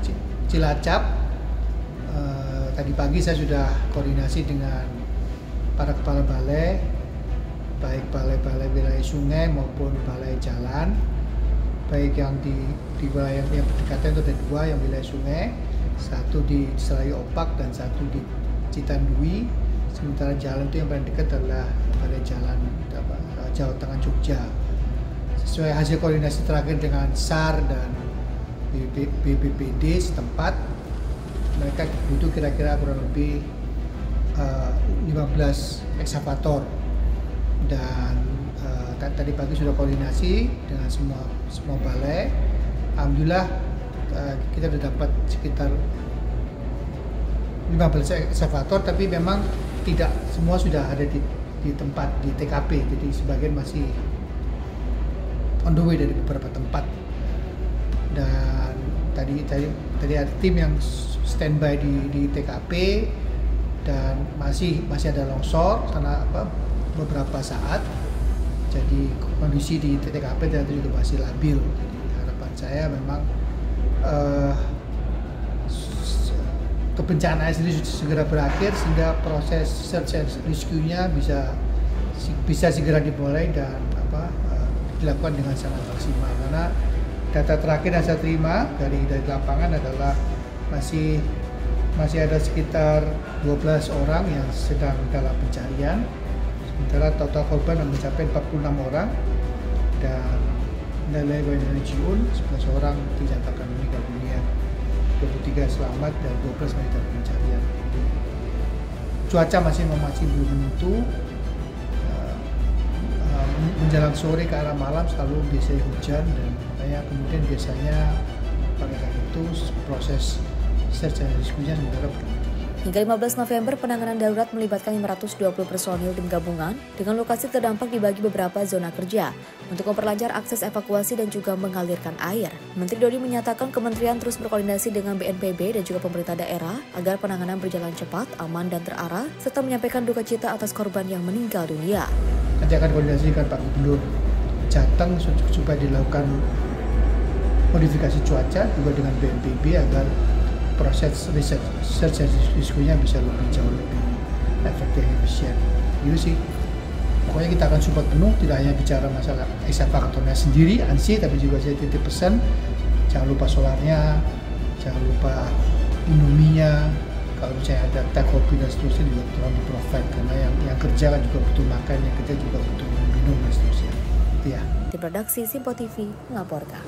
di Cilacap, tadi pagi saya sudah koordinasi dengan para kepala balai, baik balai-balai wilayah sungai maupun balai jalan, baik yang di wilayah yang berdekatan itu ada dua yang wilayah sungai, satu di Selayu Opak dan satu di Citandui. Sementara jalan itu yang paling dekat adalah balai jalan Jawa Tengah Jogja. Sesuai hasil koordinasi terakhir dengan SAR dan BPBD setempat, mereka butuh kira-kira kurang lebih 15 ekskavator. Dan tadi pagi sudah koordinasi dengan semua balai. Alhamdulillah kita sudah dapat sekitar 15 ekskavator, tapi memang tidak semua sudah ada di tempat di TKP, jadi sebagian masih on the way dari beberapa tempat. Dan tadi ada tim yang standby di TKP dan masih ada longsor karena beberapa saat. Jadi kondisi di TKP ternyata juga masih labil. Jadi harapan saya memang kebencanaan sendiri segera berakhir sehingga proses search and rescue-nya bisa segera dimulai dan dilakukan dengan sangat maksimal. Karena data terakhir yang saya terima dari lapangan adalah masih ada sekitar 12 orang yang sedang dalam pencarian. Sementara total korban mencapai 46 orang dan nilai Jiun 11 orang dinyatakan meninggal dunia. 23 selamat dan 12 masih dalam pencarian. Cuaca masih belum menentu. menjelang sore ke arah malam selalu biasanya hujan, dan makanya kemudian biasanya pada saat itu proses search and rescue-nya sementara berhenti. Hingga 15 November, penanganan darurat melibatkan 520 personil tim gabungan dengan lokasi terdampak dibagi beberapa zona kerja untuk memperlancar akses evakuasi dan juga mengalirkan air. Menteri Dodi menyatakan kementerian terus berkoordinasi dengan BNPB dan juga pemerintah daerah agar penanganan berjalan cepat, aman, dan terarah, serta menyampaikan duka cita atas korban yang meninggal dunia. Nanti akan koordinasi dengan Pak Gubernur Jateng supaya dilakukan modifikasi cuaca juga dengan BNPB agar proses search and rescue-nya bisa jauh lebih efektif dan efisien. Gitu sih. Pokoknya kita akan support penuh, tidak hanya bicara masalah eksavatornya sendiri, ANSI, tapi juga saya titip pesan, jangan lupa solarnya, jangan lupa Indominya, kalau misalnya ada teh kopi dan seterusnya juga tolong di-provide, karena yang kerja kan juga butuh makan, yang kerja juga butuh minum dan seterusnya. Itu ya. Tim redaksi Simpo TV melaporkan.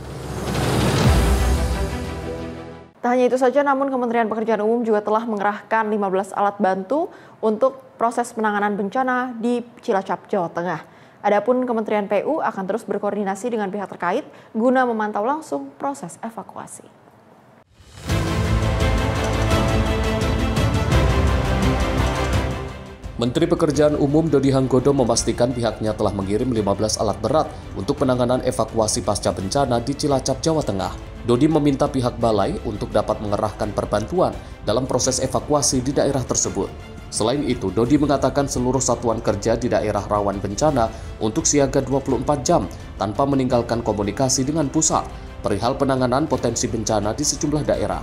Tak hanya itu saja, namun Kementerian Pekerjaan Umum juga telah mengerahkan 15 alat bantu untuk proses penanganan bencana di Cilacap, Jawa Tengah. Adapun Kementerian PU akan terus berkoordinasi dengan pihak terkait guna memantau langsung proses evakuasi. Menteri Pekerjaan Umum Dodi Hanggodo memastikan pihaknya telah mengirim 15 alat berat untuk penanganan evakuasi pasca bencana di Cilacap, Jawa Tengah. Dodi meminta pihak balai untuk dapat mengerahkan perbantuan dalam proses evakuasi di daerah tersebut. Selain itu, Dodi mengatakan seluruh satuan kerja di daerah rawan bencana untuk siaga 24 jam tanpa meninggalkan komunikasi dengan pusat perihal penanganan potensi bencana di sejumlah daerah.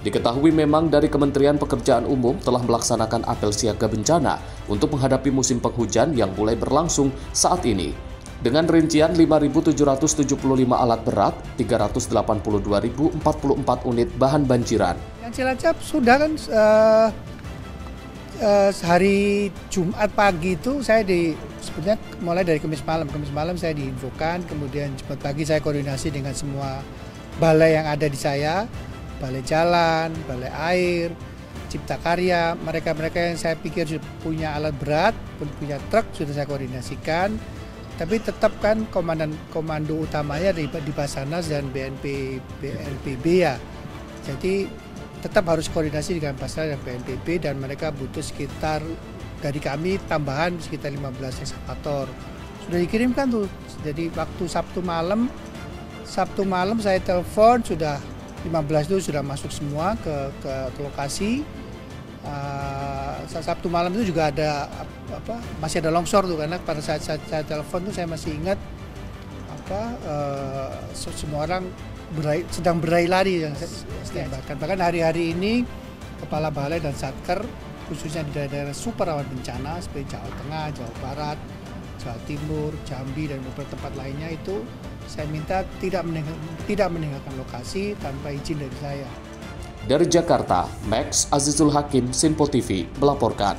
Diketahui memang dari Kementerian Pekerjaan Umum telah melaksanakan apel siaga bencana untuk menghadapi musim penghujan yang mulai berlangsung saat ini. Dengan rincian 5.775 alat berat, 382.044 unit bahan banjiran. Yang Cilacap sudah kan hari Jumat pagi itu saya sebenarnya mulai dari Kamis malam saya diinfokan, kemudian Jumat pagi saya koordinasi dengan semua balai yang ada di saya, balai jalan, balai air, Cipta Karya, mereka yang saya pikir punya alat berat, punya truk sudah saya koordinasikan. Tapi tetap kan komando utamanya di Basarnas dan BNPB ya. Jadi tetap harus koordinasi dengan Basarnas dan BNPB, dan mereka butuh sekitar dari kami tambahan sekitar 15 ekskavator. Sudah dikirimkan tuh. Jadi waktu Sabtu malam saya telepon, sudah 15 itu sudah masuk semua ke lokasi. Sabtu malam itu juga ada masih ada longsor tuh, karena pada saat saya telepon tuh saya masih ingat semua orang sedang berlari yang saya tembakan. Bahkan hari-hari ini kepala balai dan satker khususnya di daerah super rawan bencana seperti Jawa Tengah, Jawa Barat, Jawa Timur, Jambi dan beberapa tempat lainnya itu saya minta tidak meninggalkan lokasi tanpa izin dari saya. Dari Jakarta, Max Azizul Hakim, Simpo TV melaporkan.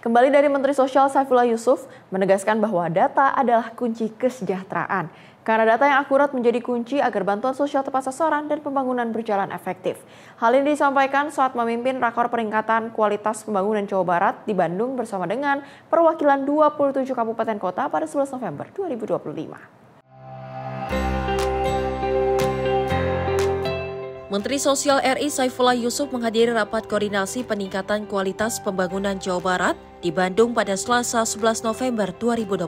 Kembali dari Menteri Sosial Saifullah Yusuf menegaskan bahwa data adalah kunci kesejahteraan. Karena data yang akurat menjadi kunci agar bantuan sosial tepat sasaran dan pembangunan berjalan efektif. Hal ini disampaikan saat memimpin rakor peningkatan kualitas pembangunan Jawa Barat di Bandung bersama dengan perwakilan 27 kabupaten kota pada 11 November 2025. Menteri Sosial RI Saifullah Yusuf menghadiri rapat koordinasi peningkatan kualitas pembangunan Jawa Barat di Bandung pada Selasa 11 November 2025.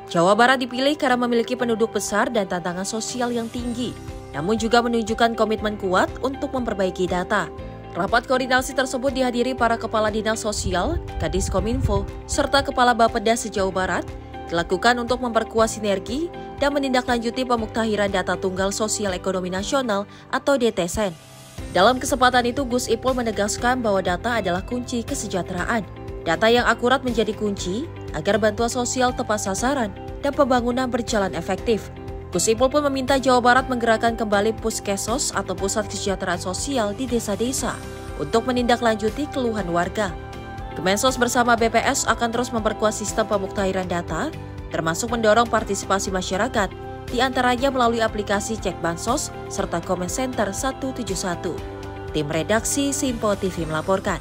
Jawa Barat dipilih karena memiliki penduduk besar dan tantangan sosial yang tinggi, namun juga menunjukkan komitmen kuat untuk memperbaiki data. Rapat koordinasi tersebut dihadiri para Kepala Dinas Sosial, Kadiskominfo, serta Kepala Bapeda se-Jawa Barat, dilakukan untuk memperkuat sinergi dan menindaklanjuti pemuktahiran data tunggal sosial ekonomi nasional atau DTSN. Dalam kesempatan itu, Gus Ipul menegaskan bahwa data adalah kunci kesejahteraan. Data yang akurat menjadi kunci agar bantuan sosial tepat sasaran dan pembangunan berjalan efektif. Gus Ipul pun meminta Jawa Barat menggerakkan kembali Puskesos atau Pusat Kesejahteraan Sosial di desa-desa untuk menindaklanjuti keluhan warga. Kemensos bersama BPS akan terus memperkuat sistem pemuktahiran data, termasuk mendorong partisipasi masyarakat, di antaranya melalui aplikasi Cek Bansos serta Comment Center 171. Tim redaksi Simpo TV melaporkan.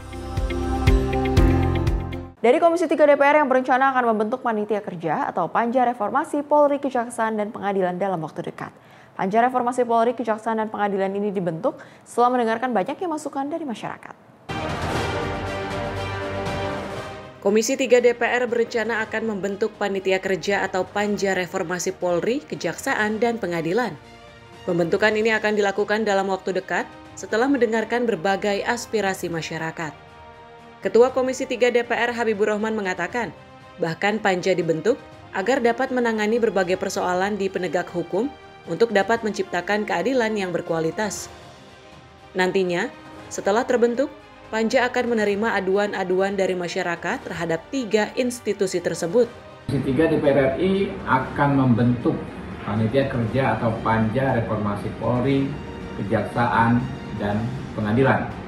Dari Komisi 3 DPR yang berencana akan membentuk panitia kerja atau Panja Reformasi Polri, Kejaksaan, dan Pengadilan dalam waktu dekat. Panja Reformasi Polri, Kejaksaan, dan Pengadilan ini dibentuk setelah mendengarkan banyaknya masukan dari masyarakat. Komisi 3 DPR berencana akan membentuk panitia kerja atau Panja Reformasi Polri, Kejaksaan, dan Pengadilan. Pembentukan ini akan dilakukan dalam waktu dekat setelah mendengarkan berbagai aspirasi masyarakat. Ketua Komisi 3 DPR Habibur Rahman mengatakan, bahkan Panja dibentuk agar dapat menangani berbagai persoalan di penegak hukum untuk dapat menciptakan keadilan yang berkualitas. Nantinya, setelah terbentuk, Panja akan menerima aduan-aduan dari masyarakat terhadap 3 institusi tersebut. Komisi 3 DPR RI akan membentuk panitia kerja atau Panja Reformasi Polri, Kejaksaan, dan Pengadilan.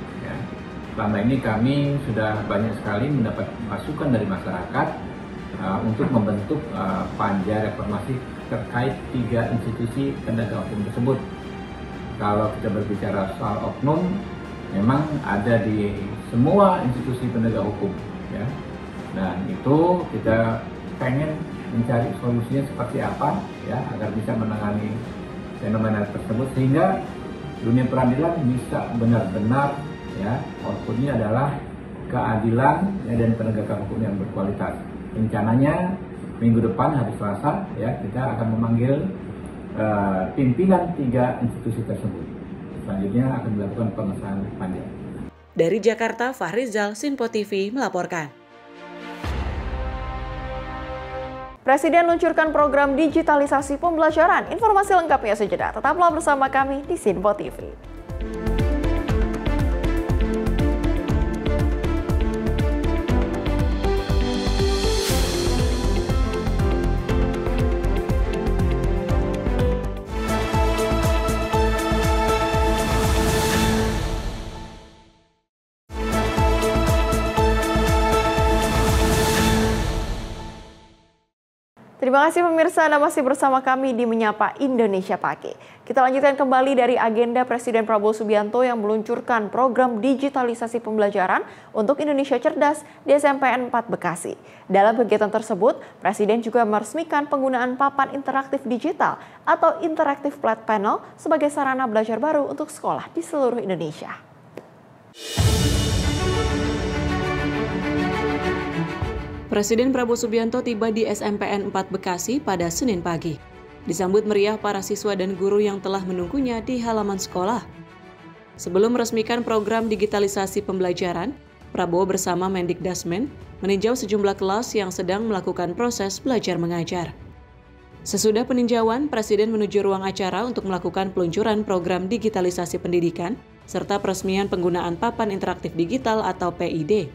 Selama ini kami sudah banyak sekali mendapat masukan dari masyarakat untuk membentuk Panja Reformasi terkait 3 institusi penegak hukum tersebut. Kalau kita berbicara soal oknum, memang ada di semua institusi penegak hukum, ya. Dan itu kita pengen mencari solusinya seperti apa, ya, agar bisa menangani fenomena tersebut sehingga dunia peradilan bisa benar-benar, ya, outputnya adalah keadilan, ya, dan penegakan hukum yang berkualitas. Rencananya minggu depan hari Selasa, ya, kita akan memanggil pimpinan 3 institusi tersebut. Selanjutnya akan dilakukan pengesahan panja. Dari Jakarta, Fahrizal, Sinpo TV melaporkan. Presiden luncurkan program digitalisasi pembelajaran. Informasi lengkapnya sejenak. Tetaplah bersama kami di Sinpo TV. Terima kasih pemirsa, Anda masih bersama kami di Menyapa Indonesia Pagi. Kita lanjutkan kembali dari agenda Presiden Prabowo Subianto yang meluncurkan program digitalisasi pembelajaran untuk Indonesia Cerdas di SMPN 4 Bekasi. Dalam kegiatan tersebut, Presiden juga meresmikan penggunaan papan interaktif digital atau Interactive Flat Panel sebagai sarana belajar baru untuk sekolah di seluruh Indonesia. Presiden Prabowo Subianto tiba di SMPN 4 Bekasi pada Senin pagi. Disambut meriah para siswa dan guru yang telah menunggunya di halaman sekolah. Sebelum meresmikan program digitalisasi pembelajaran, Prabowo bersama Mendikdasmen meninjau sejumlah kelas yang sedang melakukan proses belajar mengajar. Sesudah peninjauan, Presiden menuju ruang acara untuk melakukan peluncuran program digitalisasi pendidikan serta peresmian penggunaan papan interaktif digital atau PID.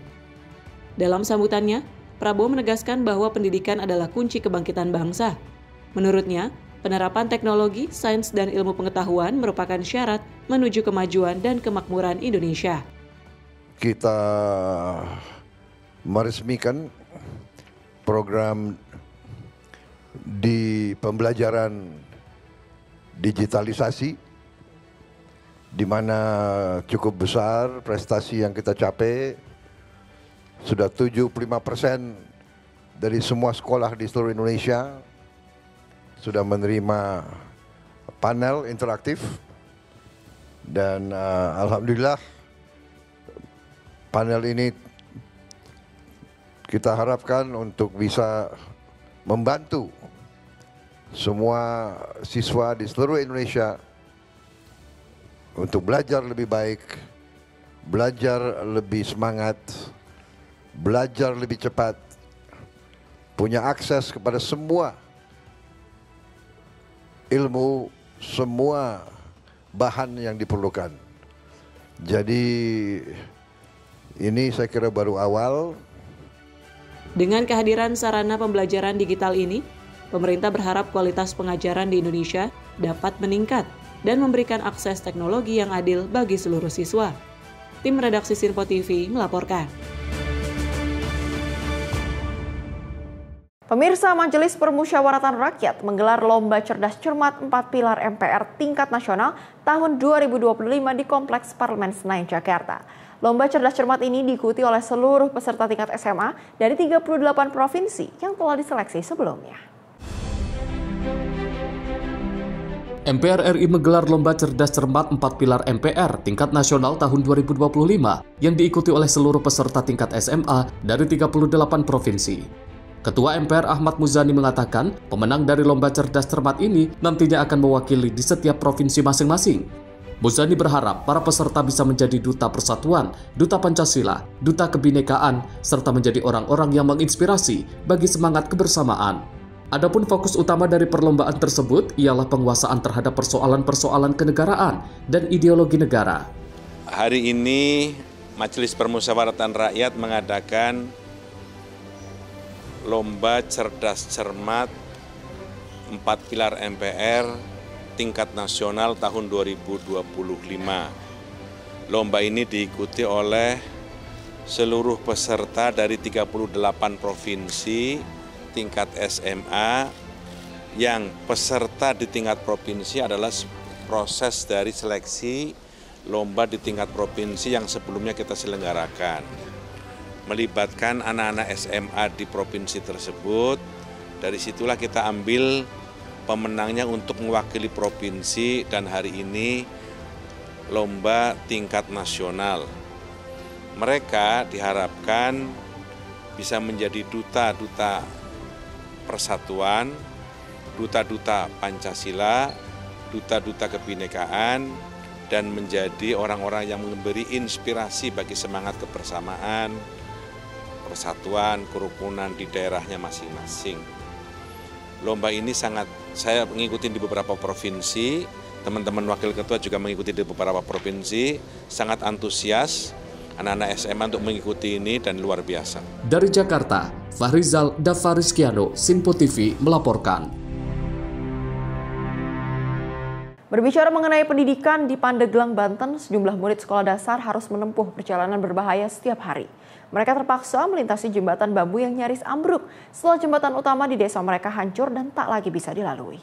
Dalam sambutannya, Prabowo menegaskan bahwa pendidikan adalah kunci kebangkitan bangsa. Menurutnya, penerapan teknologi, sains, dan ilmu pengetahuan merupakan syarat menuju kemajuan dan kemakmuran Indonesia. Kita meresmikan program di pembelajaran digitalisasi, di mana cukup besar prestasi yang kita capai. Sudah 75% dari semua sekolah di seluruh Indonesia sudah menerima panel interaktif dan alhamdulillah panel ini kita harapkan untuk bisa membantu semua siswa di seluruh Indonesia untuk belajar lebih baik, belajar lebih semangat, belajar lebih cepat, punya akses kepada semua ilmu, semua bahan yang diperlukan. Jadi ini saya kira baru awal. Dengan kehadiran sarana pembelajaran digital ini, pemerintah berharap kualitas pengajaran di Indonesia dapat meningkat dan memberikan akses teknologi yang adil bagi seluruh siswa. Tim redaksi Sinpo TV melaporkan. Pemirsa, Majelis Permusyawaratan Rakyat menggelar Lomba Cerdas Cermat 4 Pilar MPR tingkat nasional tahun 2025 di Kompleks Parlemen Senayan, Jakarta. Lomba cerdas cermat ini diikuti oleh seluruh peserta tingkat SMA dari 38 provinsi yang telah diseleksi sebelumnya. MPR RI menggelar Lomba Cerdas Cermat 4 Pilar MPR tingkat nasional tahun 2025 yang diikuti oleh seluruh peserta tingkat SMA dari 38 provinsi. Ketua MPR Ahmad Muzani mengatakan pemenang dari Lomba Cerdas Cermat ini nantinya akan mewakili di setiap provinsi masing-masing. Muzani berharap para peserta bisa menjadi duta persatuan, duta Pancasila, duta kebinekaan, serta menjadi orang-orang yang menginspirasi bagi semangat kebersamaan. Adapun fokus utama dari perlombaan tersebut ialah penguasaan terhadap persoalan-persoalan kenegaraan dan ideologi negara. Hari ini Majelis Permusyawaratan Rakyat mengadakan Lomba Cerdas Cermat 4 Pilar MPR tingkat nasional tahun 2025. Lomba ini diikuti oleh seluruh peserta dari 38 provinsi tingkat SMA, yang peserta di tingkat provinsi adalah proses dari seleksi lomba di tingkat provinsi yang sebelumnya kita selenggarakan. Melibatkan anak-anak SMA di provinsi tersebut, dari situlah kita ambil pemenangnya untuk mewakili provinsi dan hari ini lomba tingkat nasional. Mereka diharapkan bisa menjadi duta-duta persatuan, duta-duta Pancasila, duta-duta kebinekaan, dan menjadi orang-orang yang memberi inspirasi bagi semangat kebersamaan, persatuan, kerukunan di daerahnya masing-masing. Lomba ini saya mengikuti di beberapa provinsi, teman-teman wakil ketua juga mengikuti di beberapa provinsi, sangat antusias anak-anak SMA untuk mengikuti ini dan luar biasa. Dari Jakarta, Fahrizal Davarizkiano, Sinpo TV melaporkan. Berbicara mengenai pendidikan di Pandeglang, Banten, sejumlah murid sekolah dasar harus menempuh perjalanan berbahaya setiap hari. Mereka terpaksa melintasi jembatan bambu yang nyaris ambruk setelah jembatan utama di desa mereka hancur dan tak lagi bisa dilalui.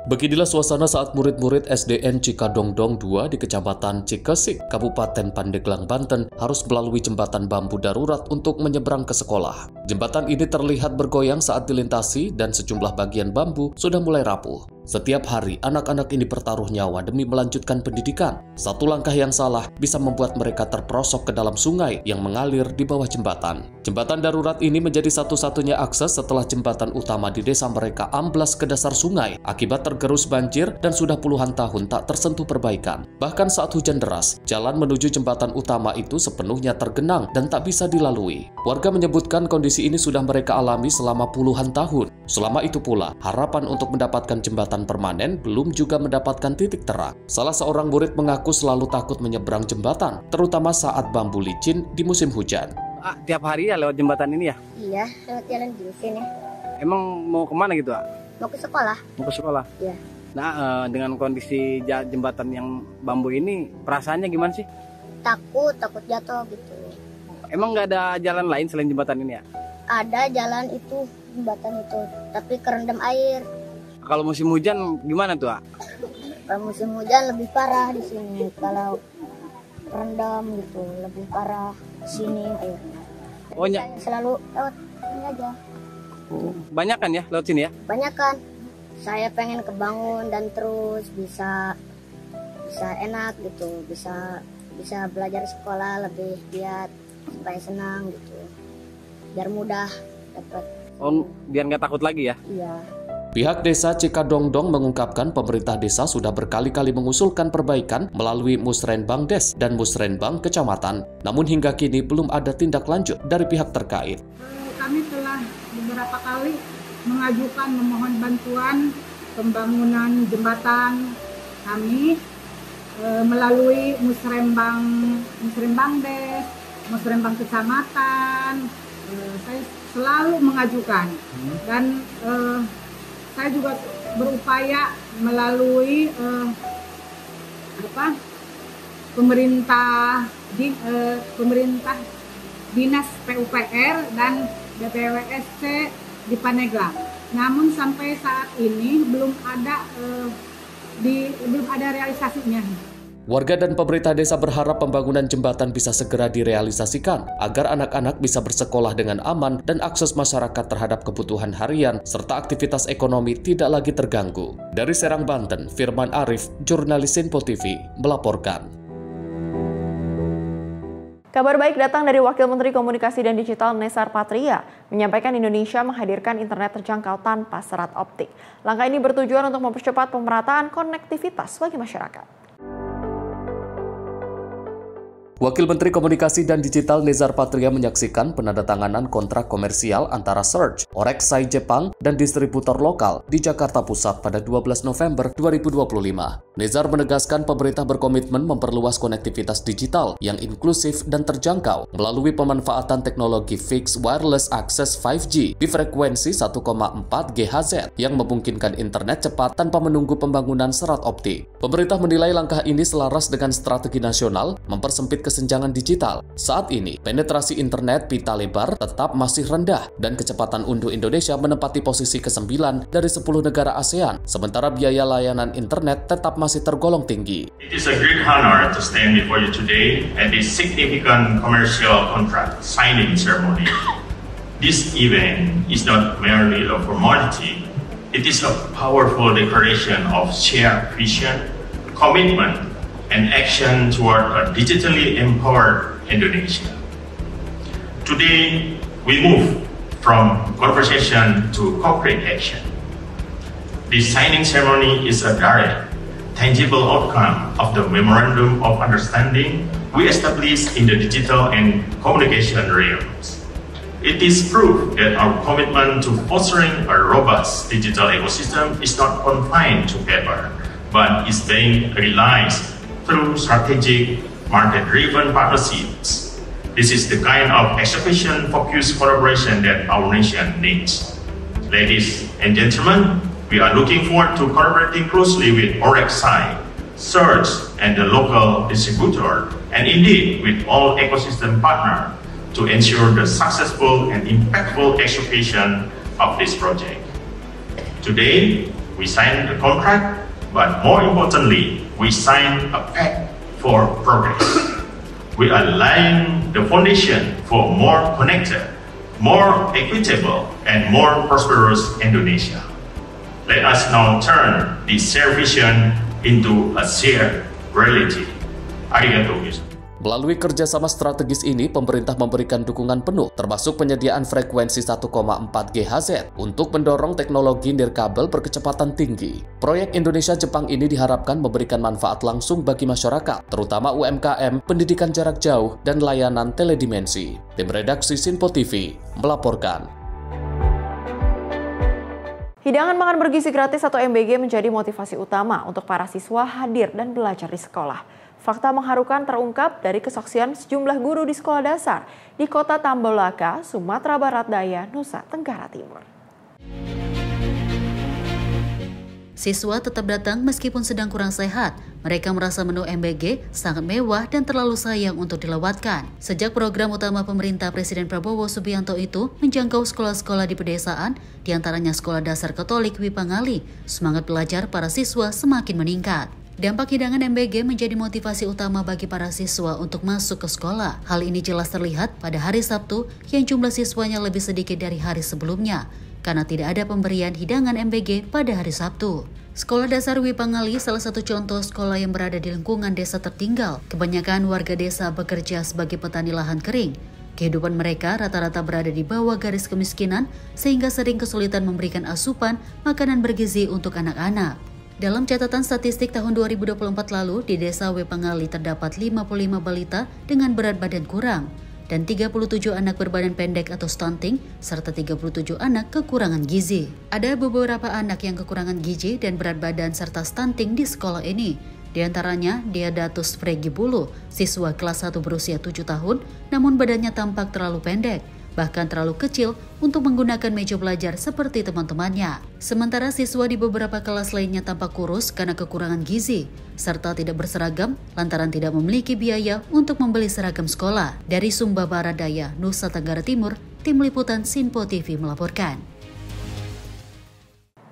Beginilah suasana saat murid-murid SDN Cikadongdong 2 di Kecamatan Cikesik, Kabupaten Pandeglang, Banten harus melalui jembatan bambu darurat untuk menyeberang ke sekolah. Jembatan ini terlihat bergoyang saat dilintasi dan sejumlah bagian bambu sudah mulai rapuh. Setiap hari, anak-anak ini bertaruh nyawa demi melanjutkan pendidikan. Satu langkah yang salah bisa membuat mereka terperosok ke dalam sungai yang mengalir di bawah jembatan. Jembatan darurat ini menjadi satu-satunya akses setelah jembatan utama di desa mereka amblas ke dasar sungai akibat tergerus banjir dan sudah puluhan tahun tak tersentuh perbaikan. Bahkan saat hujan deras, jalan menuju jembatan utama itu sepenuhnya tergenang dan tak bisa dilalui. Warga menyebutkan kondisi ini sudah mereka alami selama puluhan tahun. Selama itu pula, harapan untuk mendapatkan jembatan permanen belum juga mendapatkan titik terang. Salah seorang murid mengaku selalu takut menyeberang jembatan, terutama saat bambu licin di musim hujan. Tiap hari ya lewat jembatan ini ya? Iya, lewat jalan di sini. Emang mau kemana gitu, Mau ke sekolah. Mau ke sekolah? Iya. Nah, dengan kondisi jembatan yang bambu ini, perasaannya gimana sih? Takut jatuh gitu. Emang nggak ada jalan lain selain jembatan ini ya? Ada jalan itu, jembatan itu, tapi kerendam air. Kalau musim hujan gimana tuh, Kalau musim hujan lebih parah di sini. Kalau kerendam gitu, lebih parah di sini airnya. Oh, selalu lewat ini aja. Banyak kan ya lewat sini ya? Banyak kan. Saya pengen kebangun dan terus bisa enak gitu, bisa belajar sekolah lebih giat supaya senang gitu. Biar mudah dapat. Oh, biar nggak takut lagi ya? Iya. Pihak desa Cikadongdong mengungkapkan pemerintah desa sudah berkali-kali mengusulkan perbaikan melalui Musrenbang Des dan Musrenbang Kecamatan. Namun hingga kini belum ada tindak lanjut dari pihak terkait. Kami telah beberapa kali mengajukan memohon bantuan pembangunan jembatan kami melalui Musrenbang Des, Musrenbang Kecamatan. Saya selalu mengajukan dan saya juga berupaya melalui pemerintah Dinas PUPR dan BPWSC di Paneglang. Namun sampai saat ini belum ada realisasinya. Warga dan pemerintah desa berharap pembangunan jembatan bisa segera direalisasikan agar anak-anak bisa bersekolah dengan aman dan akses masyarakat terhadap kebutuhan harian serta aktivitas ekonomi tidak lagi terganggu. Dari Serang, Banten, Firman Arif, jurnalis Sinpo TV, melaporkan. Kabar baik datang dari Wakil Menteri Komunikasi dan Digital Nezar Patria, menyampaikan Indonesia menghadirkan internet terjangkau tanpa serat optik. Langkah ini bertujuan untuk mempercepat pemerataan konektivitas bagi masyarakat. Wakil Menteri Komunikasi dan Digital Nezar Patria menyaksikan penandatanganan kontrak komersial antara Surge, Orexai Jepang, dan distributor lokal di Jakarta Pusat pada 12 November 2025. Nezar menegaskan pemerintah berkomitmen memperluas konektivitas digital yang inklusif dan terjangkau melalui pemanfaatan teknologi Fixed Wireless Access 5G di frekuensi 1,4 GHz yang memungkinkan internet cepat tanpa menunggu pembangunan serat optik. Pemerintah menilai langkah ini selaras dengan strategi nasional mempersempit kesenjangan digital. Saat ini, penetrasi internet pita lebar tetap masih rendah dan kecepatan unduh Indonesia menempati posisi ke-9 dari 10 negara ASEAN, sementara biaya layanan internet tetap masih tergolong tinggi. It is a great honor to stand before you today at this significant commercial contract signing ceremony. This event is not merely a formality. It is a powerful declaration of shared vision, commitment, and action toward a digitally empowered Indonesia. Today, we move from conversation to concrete action. This signing ceremony is a direct, tangible outcome of the Memorandum of Understanding we established in the digital and communication realms. It is proof that our commitment to fostering a robust digital ecosystem is not confined to paper, but is being realized through strategic, market-driven partnerships. This is the kind of execution-focused collaboration that our nation needs. Ladies and gentlemen, we are looking forward to collaborating closely with Orexai, Surge, and the local distributor, and indeed with all ecosystem partners to ensure the successful and impactful execution of this project. Today, we signed the contract, but more importantly, we signed a pact for progress. We are laying the foundation for more connected, more equitable, and more prosperous Indonesia. Let us now turn this shared vision into a shared reality. Arigatou gozaimasu. Melalui kerjasama strategis ini, pemerintah memberikan dukungan penuh, termasuk penyediaan frekuensi 1,4 GHz untuk mendorong teknologi nirkabel berkecepatan tinggi. Proyek Indonesia-Jepang ini diharapkan memberikan manfaat langsung bagi masyarakat, terutama UMKM, pendidikan jarak jauh, dan layanan teledimensi. Tim redaksi Sinpo TV melaporkan. Hidangan makan bergizi gratis atau MBG menjadi motivasi utama untuk para siswa hadir dan belajar di sekolah. Fakta mengharukan terungkap dari kesaksian sejumlah guru di sekolah dasar di Kota Tambolaka, Sumatera Barat Daya, Nusa Tenggara Timur. Siswa tetap datang meskipun sedang kurang sehat. Mereka merasa menu MBG sangat mewah dan terlalu sayang untuk dilewatkan. Sejak program utama pemerintah Presiden Prabowo Subianto itu menjangkau sekolah-sekolah di pedesaan, diantaranya Sekolah Dasar Katolik Wipangali, semangat belajar para siswa semakin meningkat. Dampak hidangan MBG menjadi motivasi utama bagi para siswa untuk masuk ke sekolah. Hal ini jelas terlihat pada hari Sabtu yang jumlah siswanya lebih sedikit dari hari sebelumnya, karena tidak ada pemberian hidangan MBG pada hari Sabtu. Sekolah Dasar Wipangali salah satu contoh sekolah yang berada di lingkungan desa tertinggal. Kebanyakan warga desa bekerja sebagai petani lahan kering. Kehidupan mereka rata-rata berada di bawah garis kemiskinan, sehingga sering kesulitan memberikan asupan makanan bergizi untuk anak-anak. Dalam catatan statistik tahun 2024 lalu, di desa Wipangali terdapat 55 balita dengan berat badan kurang dan 37 anak berbadan pendek atau stunting, serta 37 anak kekurangan gizi. Ada beberapa anak yang kekurangan gizi dan berat badan serta stunting di sekolah ini. Di antaranya, Deodatus Fregibulu, siswa kelas 1 berusia 7 tahun, namun badannya tampak terlalu pendek, bahkan terlalu kecil untuk menggunakan meja belajar seperti teman-temannya. Sementara siswa di beberapa kelas lainnya tampak kurus karena kekurangan gizi, serta tidak berseragam lantaran tidak memiliki biaya untuk membeli seragam sekolah. Dari Sumba Barat Daya, Nusa Tenggara Timur, Tim Liputan Sinpo TV melaporkan.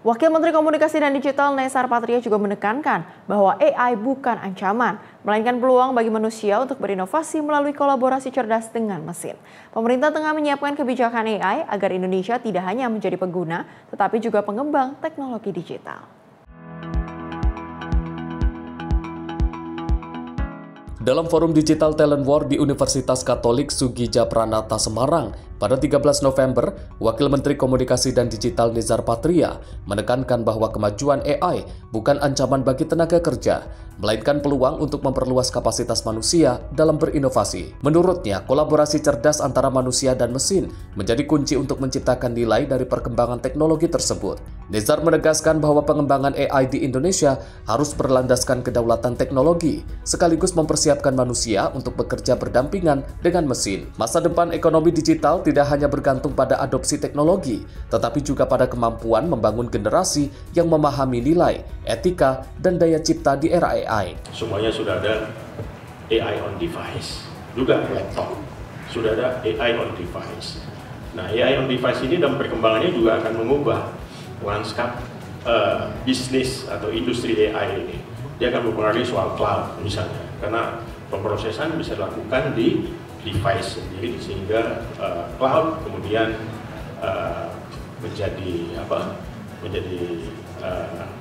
Wakil Menteri Komunikasi dan Digital Nezar Patria juga menekankan bahwa AI bukan ancaman, melainkan peluang bagi manusia untuk berinovasi melalui kolaborasi cerdas dengan mesin. Pemerintah tengah menyiapkan kebijakan AI agar Indonesia tidak hanya menjadi pengguna, tetapi juga pengembang teknologi digital. Dalam forum Digital Talent War di Universitas Katolik Sugija Pranata Semarang pada 13 November, Wakil Menteri Komunikasi dan Digital Nezar Patria menekankan bahwa kemajuan AI bukan ancaman bagi tenaga kerja, melainkan peluang untuk memperluas kapasitas manusia dalam berinovasi. Menurutnya, kolaborasi cerdas antara manusia dan mesin menjadi kunci untuk menciptakan nilai dari perkembangan teknologi tersebut. Nezar menegaskan bahwa pengembangan AI di Indonesia harus berlandaskan kedaulatan teknologi, sekaligus mempersiapkan manusia untuk bekerja berdampingan dengan mesin. Masa depan ekonomi digital tidak hanya bergantung pada adopsi teknologi, tetapi juga pada kemampuan membangun generasi yang memahami nilai, etika, dan daya cipta di era AI. Semuanya sudah ada AI on device, juga laptop, sudah ada AI on device. Nah, AI on device ini dan perkembangannya juga akan mengubah lanskap bisnis atau industri AI ini. Dia akan mempengaruhi soal cloud misalnya, karena pemrosesan bisa dilakukan di device sendiri, sehingga cloud kemudian menjadi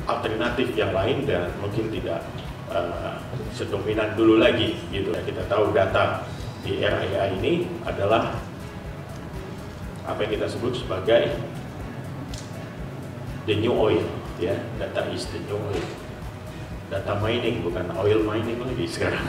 alternatif yang lain dan mungkin tidak sedominan dulu lagi gitu. Kita tahu data di era AI ini adalah apa yang kita sebut sebagai the new oil, ya. Data is the new oil. Data mining, bukan oil mining lagi sekarang.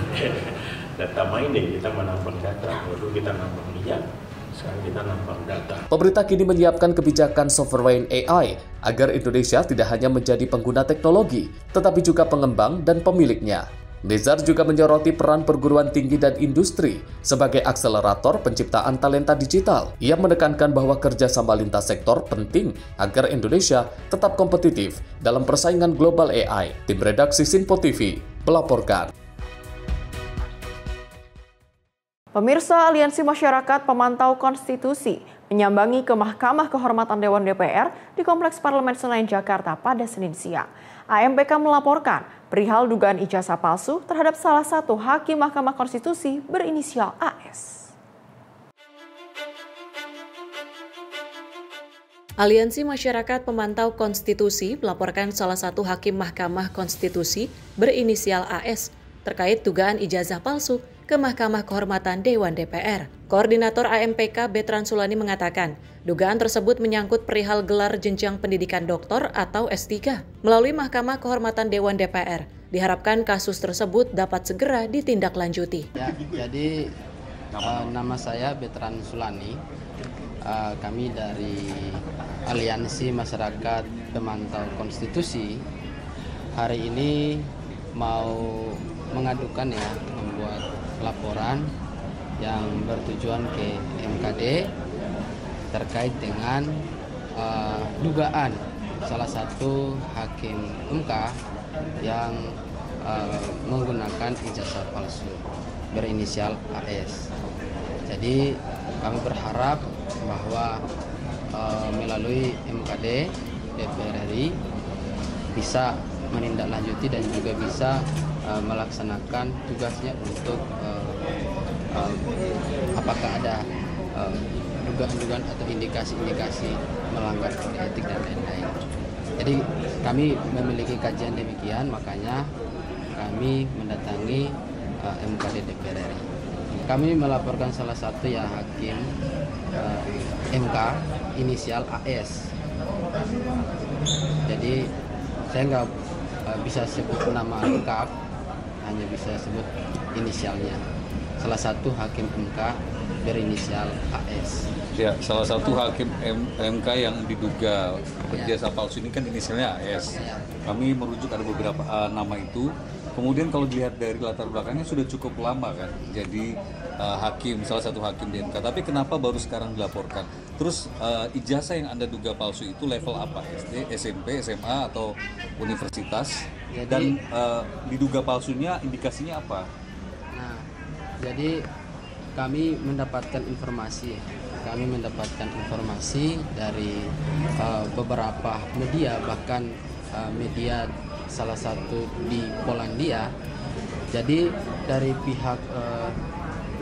Data mining, kita menambang data. Dulu kita nambang minyak, sekarang kita nambang data. Pemerintah kini menyiapkan kebijakan sovereign AI agar Indonesia tidak hanya menjadi pengguna teknologi, tetapi juga pengembang dan pemiliknya. Nezar juga menyoroti peran perguruan tinggi dan industri sebagai akselerator penciptaan talenta digital. Ia menekankan bahwa kerjasama lintas sektor penting agar Indonesia tetap kompetitif dalam persaingan global AI. Tim redaksi Sinpo TV melaporkan. Pemirsa, Aliansi Masyarakat Pemantau Konstitusi menyambangi ke Mahkamah Kehormatan Dewan DPR di Kompleks Parlemen Senayan, Jakarta pada Senin siang. AMPK melaporkan perihal dugaan ijazah palsu terhadap salah satu hakim Mahkamah Konstitusi berinisial AS. Aliansi Masyarakat Pemantau Konstitusi melaporkan salah satu hakim Mahkamah Konstitusi berinisial AS terkait dugaan ijazah palsu ke Mahkamah Kehormatan Dewan DPR. Koordinator AMPK Betran Sulani mengatakan, dugaan tersebut menyangkut perihal gelar jenjang pendidikan doktor atau S3. Melalui Mahkamah Kehormatan Dewan DPR, diharapkan kasus tersebut dapat segera ditindaklanjuti. Ya, jadi nama saya Betran Sulani. Kami dari Aliansi Masyarakat Pemantau Konstitusi hari ini mau mengadukan membuat laporan yang bertujuan ke MKD terkait dengan dugaan salah satu hakim MK yang menggunakan ijazah palsu berinisial AS. Jadi kami berharap bahwa melalui MKD DPR RI bisa menindaklanjuti dan juga bisa melaksanakan tugasnya untuk apakah ada dugaan-dugaan atau indikasi-indikasi melanggar kode etik dan lain-lain. Jadi kami memiliki kajian demikian, makanya kami mendatangi MKD DPR RI. Kami melaporkan salah satu hakim MK inisial AS. Jadi saya nggak bisa sebut nama lengkap, hanya bisa sebut inisialnya. Salah satu hakim MK berinisial AS. Ya, salah satu hakim MK yang diduga berjasa palsu ini kan inisialnya AS. Kami merujuk ada beberapa nama itu. Kemudian kalau dilihat dari latar belakangnya sudah cukup lama kan, jadi hakim, salah satu hakim di MK. Tapi kenapa baru sekarang dilaporkan? Terus ijazah yang Anda duga palsu itu level apa? SD, SMP, SMA, atau universitas? Dan diduga palsunya indikasinya apa? Nah, jadi kami mendapatkan informasi dari beberapa media, bahkan media salah satu di Polandia. Jadi dari pihak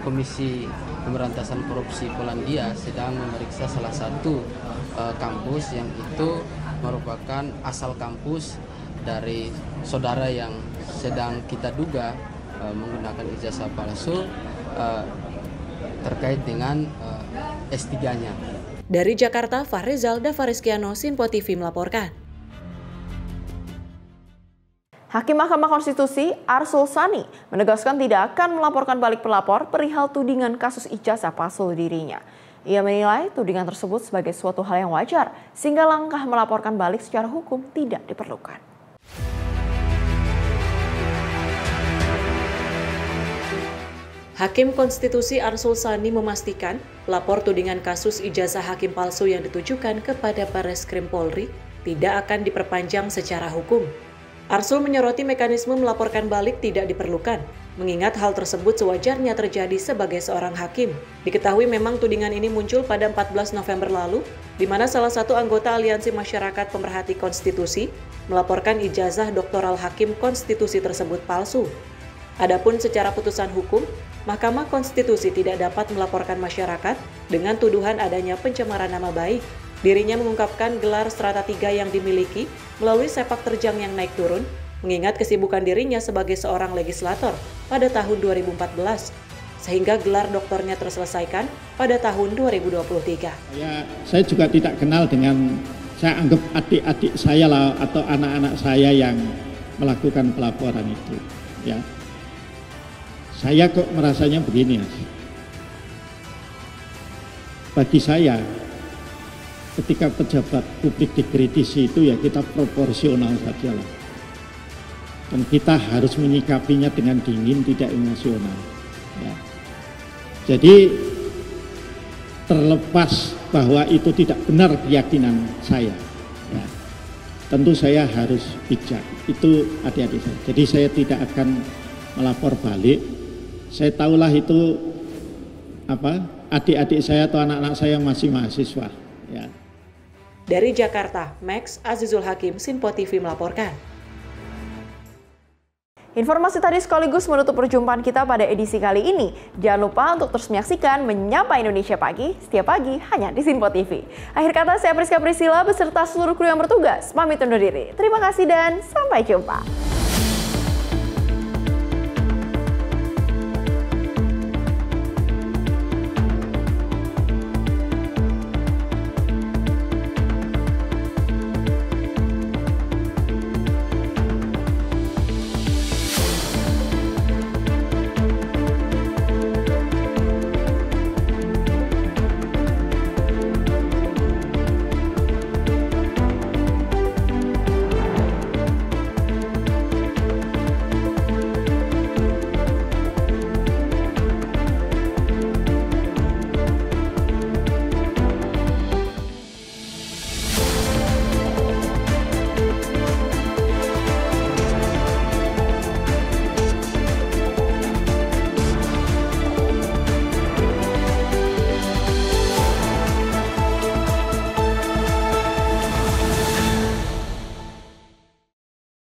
Komisi Pemberantasan Korupsi Polandia sedang memeriksa salah satu kampus yang itu merupakan asal kampus dari saudara yang sedang kita duga menggunakan ijazah palsu terkait dengan S3-nya. Dari Jakarta, Fahrizal Davarizkiano, Sinpo TV melaporkan. Hakim Mahkamah Konstitusi Arsul Sani menegaskan tidak akan melaporkan balik pelapor perihal tudingan kasus ijazah palsu dirinya. Ia menilai tudingan tersebut sebagai suatu hal yang wajar, sehingga langkah melaporkan balik secara hukum tidak diperlukan. Hakim Konstitusi Arsul Sani memastikan pelapor tudingan kasus ijazah hakim palsu yang ditujukan kepada Barreskrim Polri tidak akan diperpanjang secara hukum. Arsul menyoroti mekanisme melaporkan balik tidak diperlukan, mengingat hal tersebut sewajarnya terjadi sebagai seorang hakim. Diketahui memang tudingan ini muncul pada 14 November lalu, di mana salah satu anggota Aliansi Masyarakat Pemerhati Konstitusi melaporkan ijazah doktoral hakim konstitusi tersebut palsu. Adapun secara putusan hukum, Mahkamah Konstitusi tidak dapat melaporkan masyarakat dengan tuduhan adanya pencemaran nama baik. Dirinya mengungkapkan gelar strata 3 yang dimiliki melalui sepak terjang yang naik turun, mengingat kesibukan dirinya sebagai seorang legislator pada tahun 2014, sehingga gelar doktornya terselesaikan pada tahun 2023. Saya juga tidak kenal dengan, saya anggap adik-adik saya lah atau anak-anak saya yang melakukan pelaporan itu. Ya, saya kok merasanya begini, Mas. Bagi saya, ketika pejabat publik dikritisi itu ya kita proporsional saja lah. Dan kita harus menyikapinya dengan dingin, tidak emosional. Ya. Jadi terlepas bahwa itu tidak benar keyakinan saya, ya, tentu saya harus bijak. Itu adik-adik saya. Jadi saya tidak akan melapor balik. Saya tahulah itu adik-adik saya atau anak-anak saya masih mahasiswa. Ya. Dari Jakarta, Max Azizul Hakim, Sinpo TV melaporkan. Informasi tadi sekaligus menutup perjumpaan kita pada edisi kali ini. Jangan lupa untuk terus menyaksikan Menyapa Indonesia Pagi setiap pagi hanya di Sinpo TV. Akhir kata, saya Priska Priscilla beserta seluruh kru yang bertugas pamit undur diri. Terima kasih dan sampai jumpa.